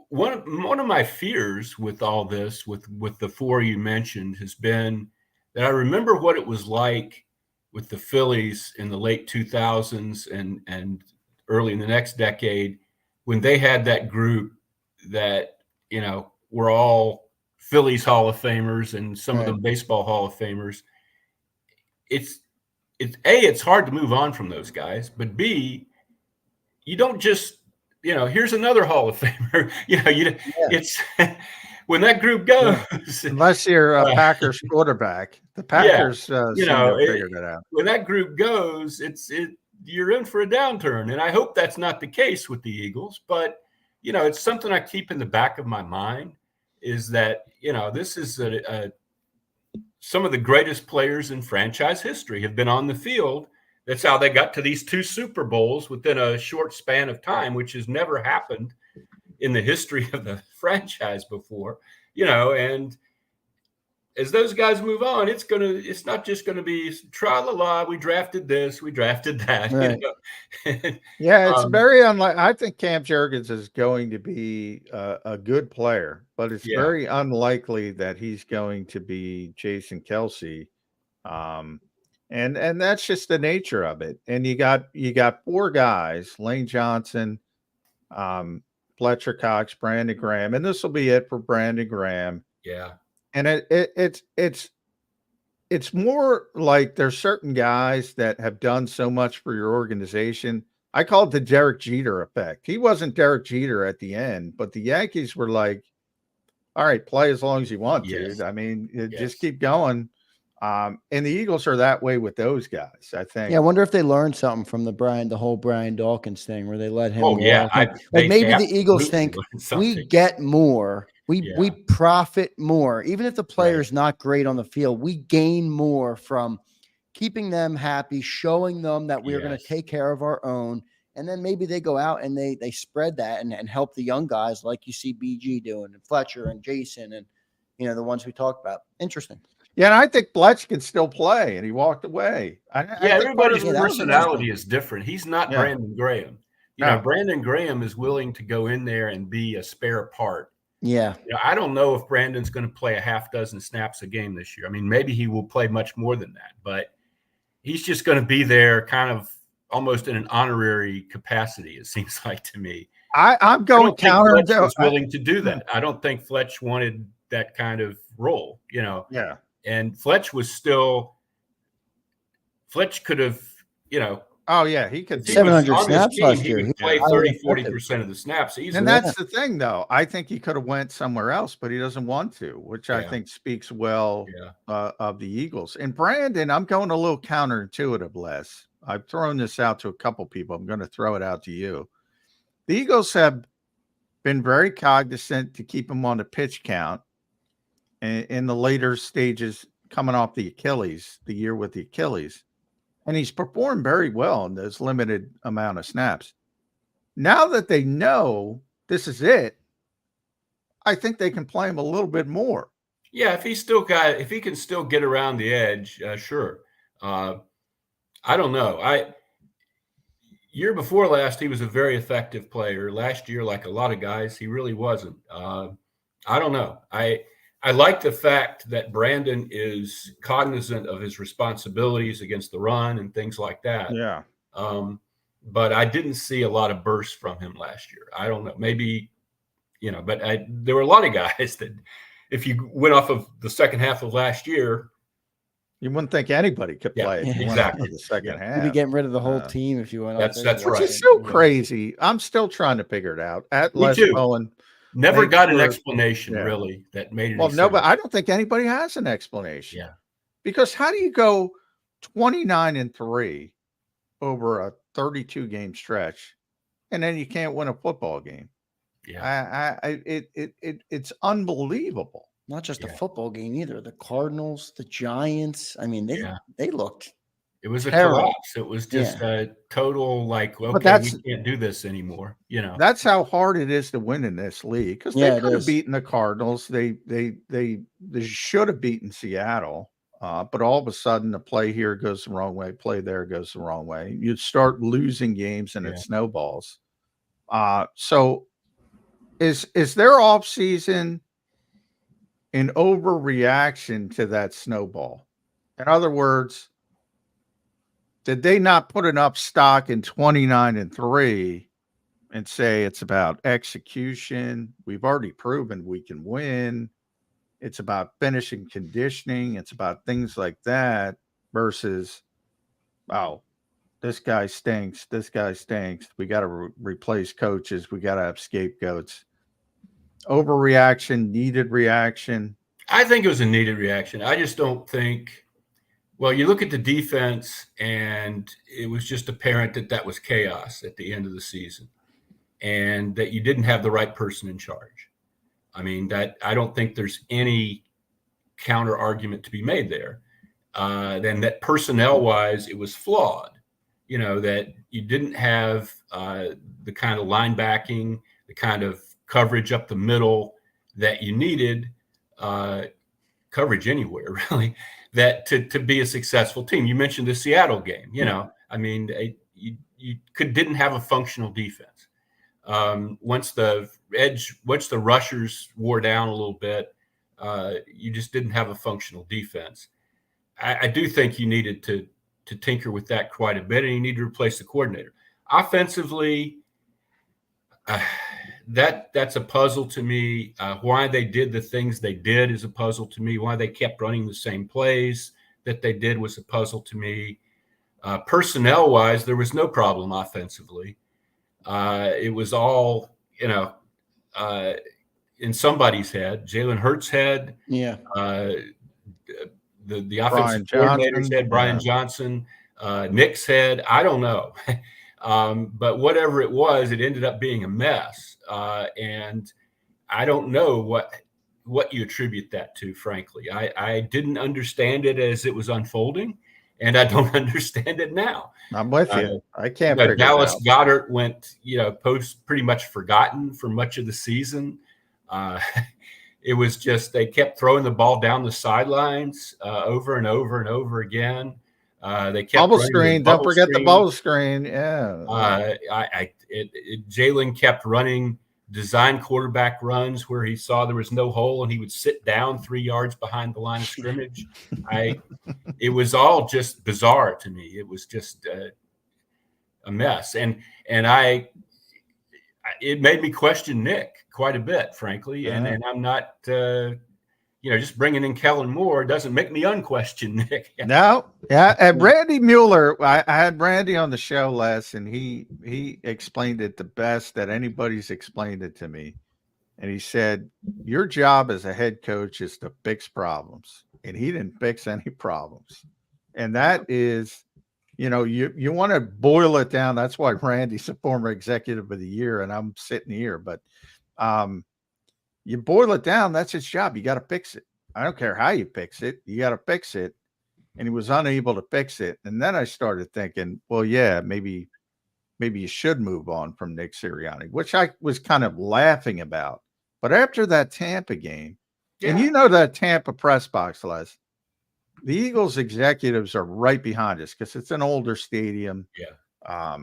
One of my fears with all this, with the four you mentioned, has been that I remember what it was like with the Phillies in the late 2000s and early in the next decade, when they had that group that were all Phillies Hall of Famers and some of them baseball Hall of Famers. It's hard to move on from those guys, but B, you don't just here's another Hall of Famer. It's when that group goes. Unless you're a Packers quarterback, the Packers figured it out. When that group goes, you're in for a downturn, and I hope that's not the case with the Eagles. But it's something I keep in the back of my mind is that this is some of the greatest players in franchise history have been on the field. That's how they got to these 2 Super Bowls within a short span of time, which has never happened in the history of the franchise before, and as those guys move on, it's not just going to be tra-la-la, we drafted this, we drafted that. Right. It's very unlikely. I think Cam Jurgens is going to be a good player, but it's very unlikely that he's going to be Jason Kelsey. And that's just the nature of it. And you got 4 guys, Lane Johnson, Fletcher Cox, Brandon Graham, and this will be it for Brandon Graham. Yeah. And it's more like there's certain guys that have done so much for your organization. I call it the Derek Jeter effect. He wasn't Derek Jeter at the end, but the Yankees were like, all right, play as long as you want, dude. I mean, just keep going. And the Eagles are that way with those guys, I think. Yeah, I wonder if they learned something from the whole Brian Dawkins thing where they let him. Maybe the Eagles think we get more, we profit more, even if the player's not great on the field. We gain more from keeping them happy, showing them that we're going to take care of our own, and then maybe they go out and they spread that and help the young guys like you see BG doing, and Fletcher and Jason, and the ones we talked about. Interesting. Yeah, and I think Fletch can still play, and he walked away. Everybody's personality is different. He's not Brandon Graham. Brandon Graham is willing to go in there and be a spare part. Yeah. I don't know if Brandon's going to play a half dozen snaps a game this year. I mean, maybe he will play much more than that, but he's just going to be there kind of almost in an honorary capacity, it seems like to me. I'm going counter. Fletch was willing to do that. I don't think Fletch wanted that kind of role, Yeah. And Fletch could have, Oh, yeah, he could. 700 snaps last year. He could play 30-40% of the snaps easily. And that's the thing, though. I think he could have went somewhere else, but he doesn't want to, which I think speaks well of the Eagles. And Brandon, I'm going a little counterintuitive, Les. I've thrown this out to a couple people. I'm going to throw it out to you. The Eagles have been very cognizant to keep him on the pitch count in the later stages coming off the year with the Achilles. And he's performed very well in those limited amount of snaps. Now that they know this is it, I think they can play him a little bit more. Yeah, if he can still get around the edge, sure. I don't know. Year before last, he was a very effective player. Last year, like a lot of guys, he really wasn't. I don't know. I like the fact that Brandon is cognizant of his responsibilities against the run and things like that. Yeah. But I didn't see a lot of bursts from him last year. I don't know. Maybe, but there were a lot of guys that if you went off of the second half of last year, you wouldn't think anybody could play exactly the second half. You'd be getting rid of the whole team if you went. That's right. Which is so crazy. I'm still trying to figure it out. Me too. Never got an explanation really that made it. Well, no, but I don't think anybody has an explanation. Yeah. Because how do you go 29-3 over a 32 game stretch, and then you can't win a football game? Yeah. It's unbelievable. Not just a football game either. The Cardinals, the Giants. I mean, they looked. It was a terrible. collapse. It was just a total we can't do this anymore. That's how hard it is to win in this league because they could have beaten the Cardinals. They should have beaten Seattle, but all of a sudden the play here goes the wrong way, play there goes the wrong way. You start losing games and it snowballs. So is their off season an overreaction to that snowball? In other words, did they not put enough stock in 29-3 and say it's about execution? We've already proven we can win. It's about finishing conditioning. It's about things like that versus, this guy stinks. This guy stinks. We got to replace coaches. We got to have scapegoats. Overreaction, needed reaction. I think it was a needed reaction. I just don't think. Well, you look at the defense, and it was just apparent that was chaos at the end of the season, and that you didn't have the right person in charge. I mean, I don't think there's any counter argument to be made there. Then that personnel-wise, it was flawed. That you didn't have the kind of linebacking, the kind of coverage up the middle that you needed, coverage anywhere really, that to be a successful team. You mentioned the Seattle game. I mean, you didn't have a functional defense. Once the rushers wore down a little bit, you just didn't have a functional defense. I do think you needed to tinker with that quite a bit, and you need to replace the coordinator. Offensively, that's a puzzle to me. Why they did the things they did is a puzzle to me. Why they kept running the same plays that they did was a puzzle to me. Personnel-wise, there was no problem offensively. It was all, in somebody's head. Jalen Hurts' head. Yeah. The offensive coordinator's head, Brian Johnson, Nick's head. I don't know. But whatever it was, it ended up being a mess. And I don't know what you attribute that to, frankly. I didn't understand it as it was unfolding, and I don't understand it now. I'm with you. I can't figure Dallas it out. Goedert went, pretty much forgotten for much of the season. It was just they kept throwing the ball down the sidelines over and over and over again. They kept bubble screen. Don't forget the bubble screen. Yeah. Jalen kept running design quarterback runs where he saw there was no hole and he would sit down 3 yards behind the line of scrimmage. It was all just bizarre to me. It was just a mess. And it made me question Nick quite a bit, frankly. Yeah. And I'm not, just bringing in Kellen Moore doesn't make me unquestion Nick. No. Yeah. And Randy Mueller, I had Randy on the show last, and he explained it the best that anybody's explained it to me. And he said, your job as a head coach is to fix problems. And he didn't fix any problems. And that is you want to boil it down. That's why Randy's a former executive of the year and I'm sitting here. But you boil it down, that's his job. You got to fix it. I don't care how you fix it. You got to fix it. And he was unable to fix it. And then I started thinking, well, yeah, maybe you should move on from Nick Sirianni, which I was kind of laughing about. But after that Tampa game, and that Tampa press box, Les, the Eagles executives are right behind us because it's an older stadium. Yeah.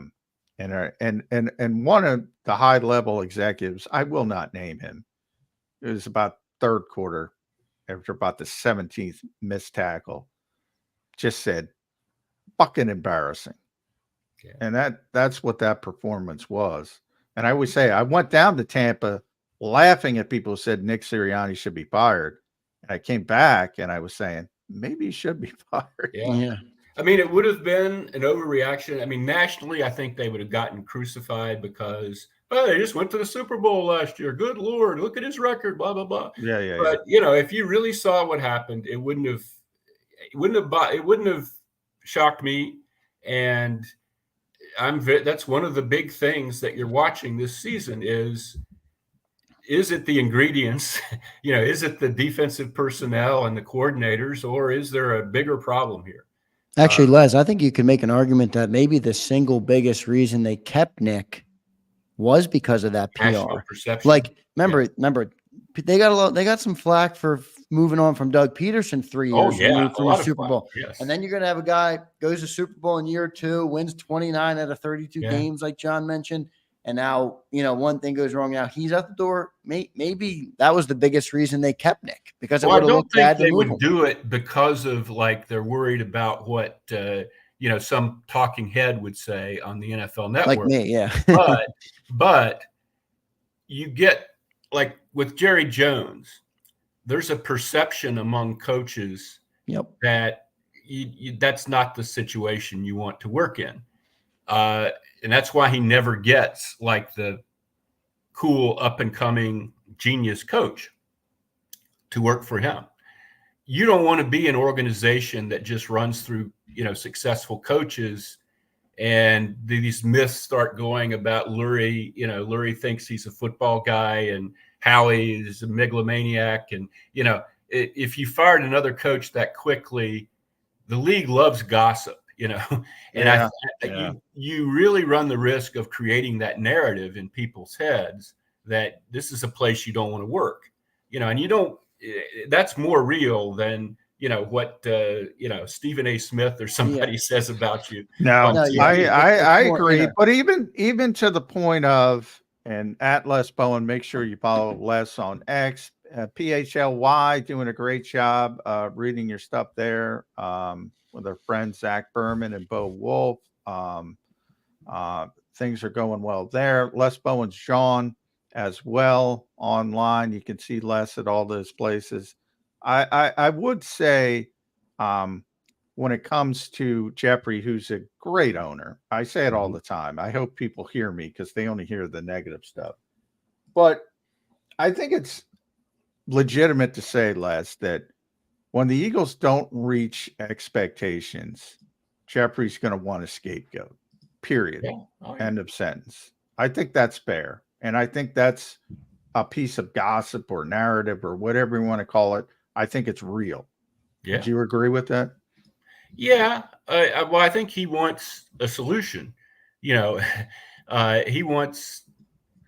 And one of the high level executives, I will not name him. It was about third quarter after about the 17th missed tackle. Just said, fucking embarrassing. Yeah. And that's what that performance was. And I would say I went down to Tampa laughing at people who said Nick Sirianni should be fired. And I came back and I was saying, maybe he should be fired. Yeah. I mean, it would have been an overreaction. I mean, nationally, I think they would have gotten crucified because, they just went to the Super Bowl last year. Good Lord, look at his record, blah, blah, blah. Yeah. But, if you really saw what happened, it wouldn't have shocked me. And that's one of the big things that you're watching this season is it the ingredients, is it the defensive personnel and the coordinators, or is there a bigger problem here? Actually, Les, I think you could make an argument that maybe the single biggest reason they kept Nick was because of that PR. Perception. Like, remember, they got some flack for moving on from Doug Peterson 3 years removed from the Super Bowl. Yes. And then you're going to have a guy goes to Super Bowl in year 2, wins 29 out of 32 games, like John mentioned. And now, one thing goes wrong. Now he's out the door. Maybe that was the biggest reason they kept Nick, because it would have looked bad to move him. I don't think they would do it because of they're worried about what some talking head would say on the NFL Network. Like me, yeah. but you get with Jerry Jones, there's a perception among coaches that that's not the situation you want to work in. And that's why he never gets the cool up and coming genius coach to work for him. You don't want to be an organization that just runs through, successful coaches and these myths start going about Lurie. Lurie thinks he's a football guy and Howie is a megalomaniac. And, if you fired another coach that quickly, the league loves gossip. And you really run the risk of creating that narrative in people's heads that this is a place you don't want to work, and you don't, that's more real than, what, Stephen A. Smith or somebody says about you. No, I agree. But even to the point of, and at Les Bowen, make sure you follow Les on X, PHLY, doing a great job reading your stuff there. With our friends Zach Berman and Bo Wolf. Things are going well there. Les Bowen's Sean as well online. You can see Les at all those places. I would say when it comes to Jeffrey, who's a great owner, I say it all the time. I hope people hear me because they only hear the negative stuff. But I think it's legitimate to say, Les, that when the Eagles don't reach expectations, Jeffrey's going to want a scapegoat, period. End of sentence. I think that's fair. And I think that's a piece of gossip or narrative or whatever you want to call it. I think it's real. Yeah. Do you agree with that? Yeah. Well, I think he wants a solution. He wants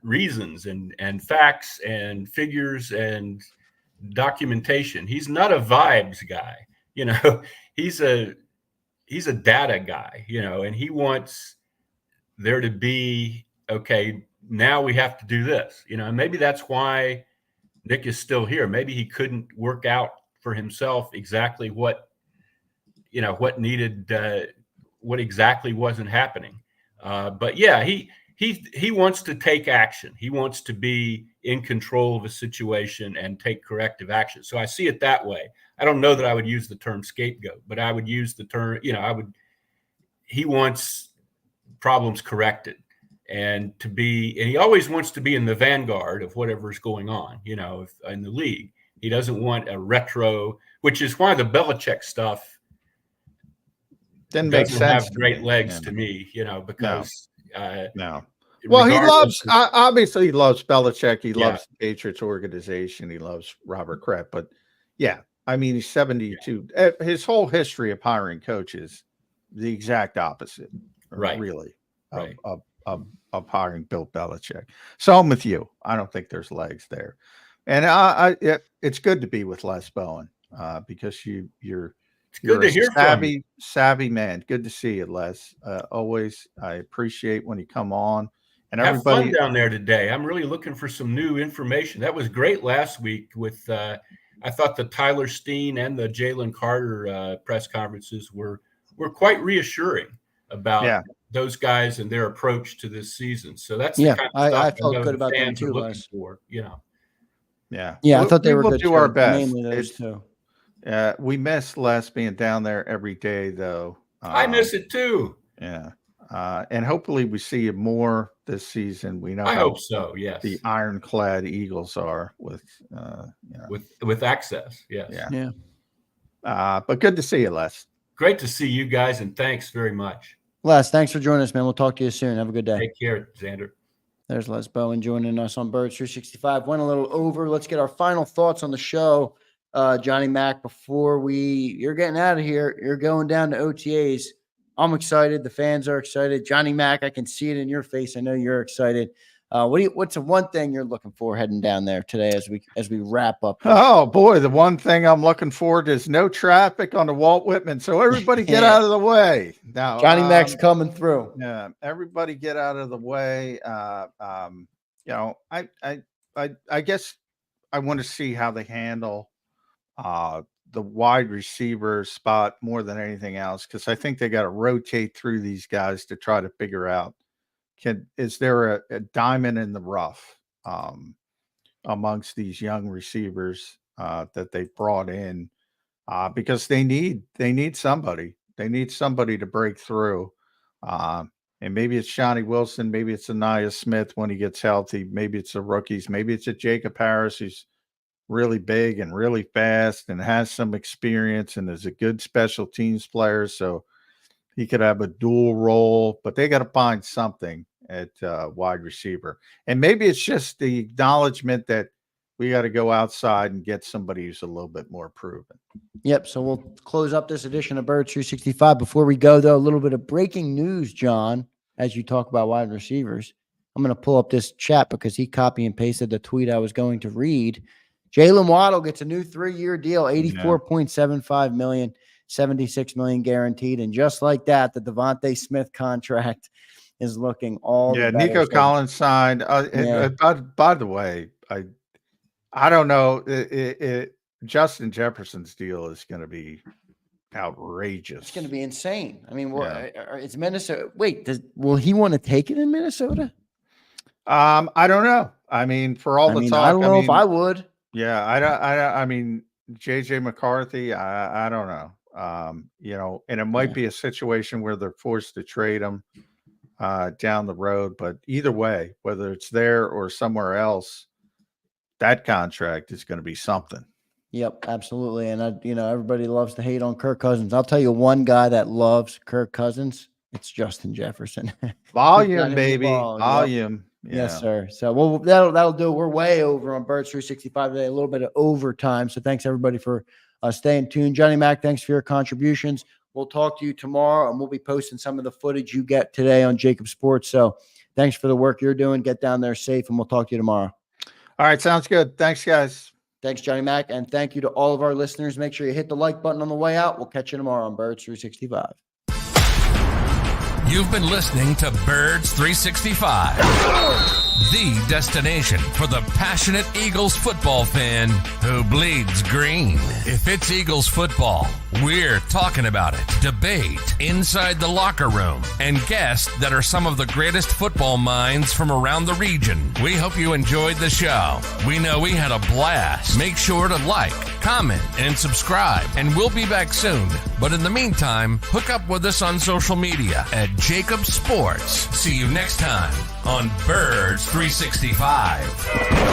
reasons and facts and figures and documentation. He's not a vibes guy, he's a data guy, and he wants there to be, okay, now we have to do this, and maybe that's why Nick is still here. Maybe he couldn't work out for himself exactly what needed, what exactly wasn't happening. But yeah, he wants to take action. He wants to be in control of a situation and take corrective action. So I see it that way. I don't know that I would use the term scapegoat, but I would use the term, he wants problems corrected and he always wants to be in the vanguard of whatever's going on, in the league. He doesn't want a retro, which is why the Belichick stuff, Didn't make doesn't sense. have great legs to me, because no. Well, he loves obviously he loves Belichick. He Yeah. loves the Patriots organization. He loves Robert Kraft. But yeah, I mean, he's 72. His whole history of hiring coaches, the exact opposite, Right. Really, Right. Of hiring Bill Belichick. So I'm with you. I don't think there's legs there, and it's good to be with Les Bowen because you're good to hear from you. savvy man. Good to see you, Les. Always, I appreciate when you come on. And Have everybody fun down there today. I'm really looking for some new information. That was great last week with I thought the Tyler Steen and the Jalen Carter press conferences were quite reassuring about those guys and their approach to this season. So that's the kind of stuff I felt know good the about them fans are too, looking Les. for, Yeah, I thought they were will good. do our too, best. Namely those two. We miss Les being down there every day, though. I miss it too. Yeah. And hopefully we see you more this season. We know I how hope so. Yes. the ironclad Eagles are with access. Yes. Yeah. But good to see you, Les. Great to see you guys, and thanks very much. Les, thanks for joining us, man. We'll talk to you soon. Have a good day. Take care, Zander. There's Les Bowen joining us on Birds 365. Went a little over. Let's get our final thoughts on the show. Johnny Mac, before you're getting out of here, you're going down to OTAs. I'm excited. The fans are excited. Johnny Mac, I can see it in your face. I know you're excited. What's the one thing you're looking for heading down there today as we wrap up? Oh boy, the one thing I'm looking forward to is no traffic on the Walt Whitman. So everybody get out of the way. Now Johnny Mac's coming through. Yeah, everybody get out of the way. I guess I want to see how they handle the wide receiver spot more than anything else, because I think they got to rotate through these guys to try to figure out, is there a diamond in the rough amongst these young receivers that they brought in, because they need somebody. They need somebody to break through. And maybe it's Shawnee Wilson, maybe it's Anaya Smith when he gets healthy, maybe it's the rookies, maybe it's a Jacob Harris who's really big and really fast and has some experience and is a good special teams player, so he could have a dual role. But they got to find something at wide receiver, and maybe it's just the acknowledgement that we got to go outside and get somebody who's a little bit more proven. Yep. So we'll close up this edition of Birds 365. Before we go, though, a little bit of breaking news, John, as you talk about wide receivers. I'm going to pull up this chat because he copy and pasted the tweet I was going to read. Jalen Waddle gets a new 3-year deal, $84.75 million, $76 million guaranteed. And just like that, the Devontae Smith contract is looking all the better. Nico Collins signed. By the way, I don't know. Justin Jefferson's deal is going to be outrageous. It's going to be insane. I mean, it's Minnesota. Wait, will he want to take it in Minnesota? I don't know. I mean, for all the talk, I don't know if I would. Yeah, I mean, JJ McCarthy, I don't know. And it might be a situation where they're forced to trade him down the road. But either way, whether it's there or somewhere else, that contract is going to be something. Yep, absolutely. And everybody loves to hate on Kirk Cousins. I'll tell you one guy that loves Kirk Cousins. It's Justin Jefferson. Volume, baby. Volume. Yep. Yeah. Yes, sir. So that'll do it. We're way over on Birds 365 today, a little bit of overtime. So thanks everybody for staying tuned. Johnny Mac, thanks for your contributions. We'll talk to you tomorrow, and we'll be posting some of the footage you get today on JAKIB Sports. So thanks for the work you're doing. Get down there safe, and we'll talk to you tomorrow. All right. Sounds good. Thanks, guys. Thanks, Johnny Mac. And thank you to all of our listeners. Make sure you hit the like button on the way out. We'll catch you tomorrow on Birds 365. You've been listening to Birds 365, the destination for the passionate Eagles football fan who bleeds green. If it's Eagles football, we're talking about it. Debate inside the locker room and guests that are some of the greatest football minds from around the region. We hope you enjoyed the show. We know we had a blast. Make sure to like, comment, and subscribe, and we'll be back soon. But in the meantime, hook up with us on social media at JAKIB Sports. See you next time on Birds 365.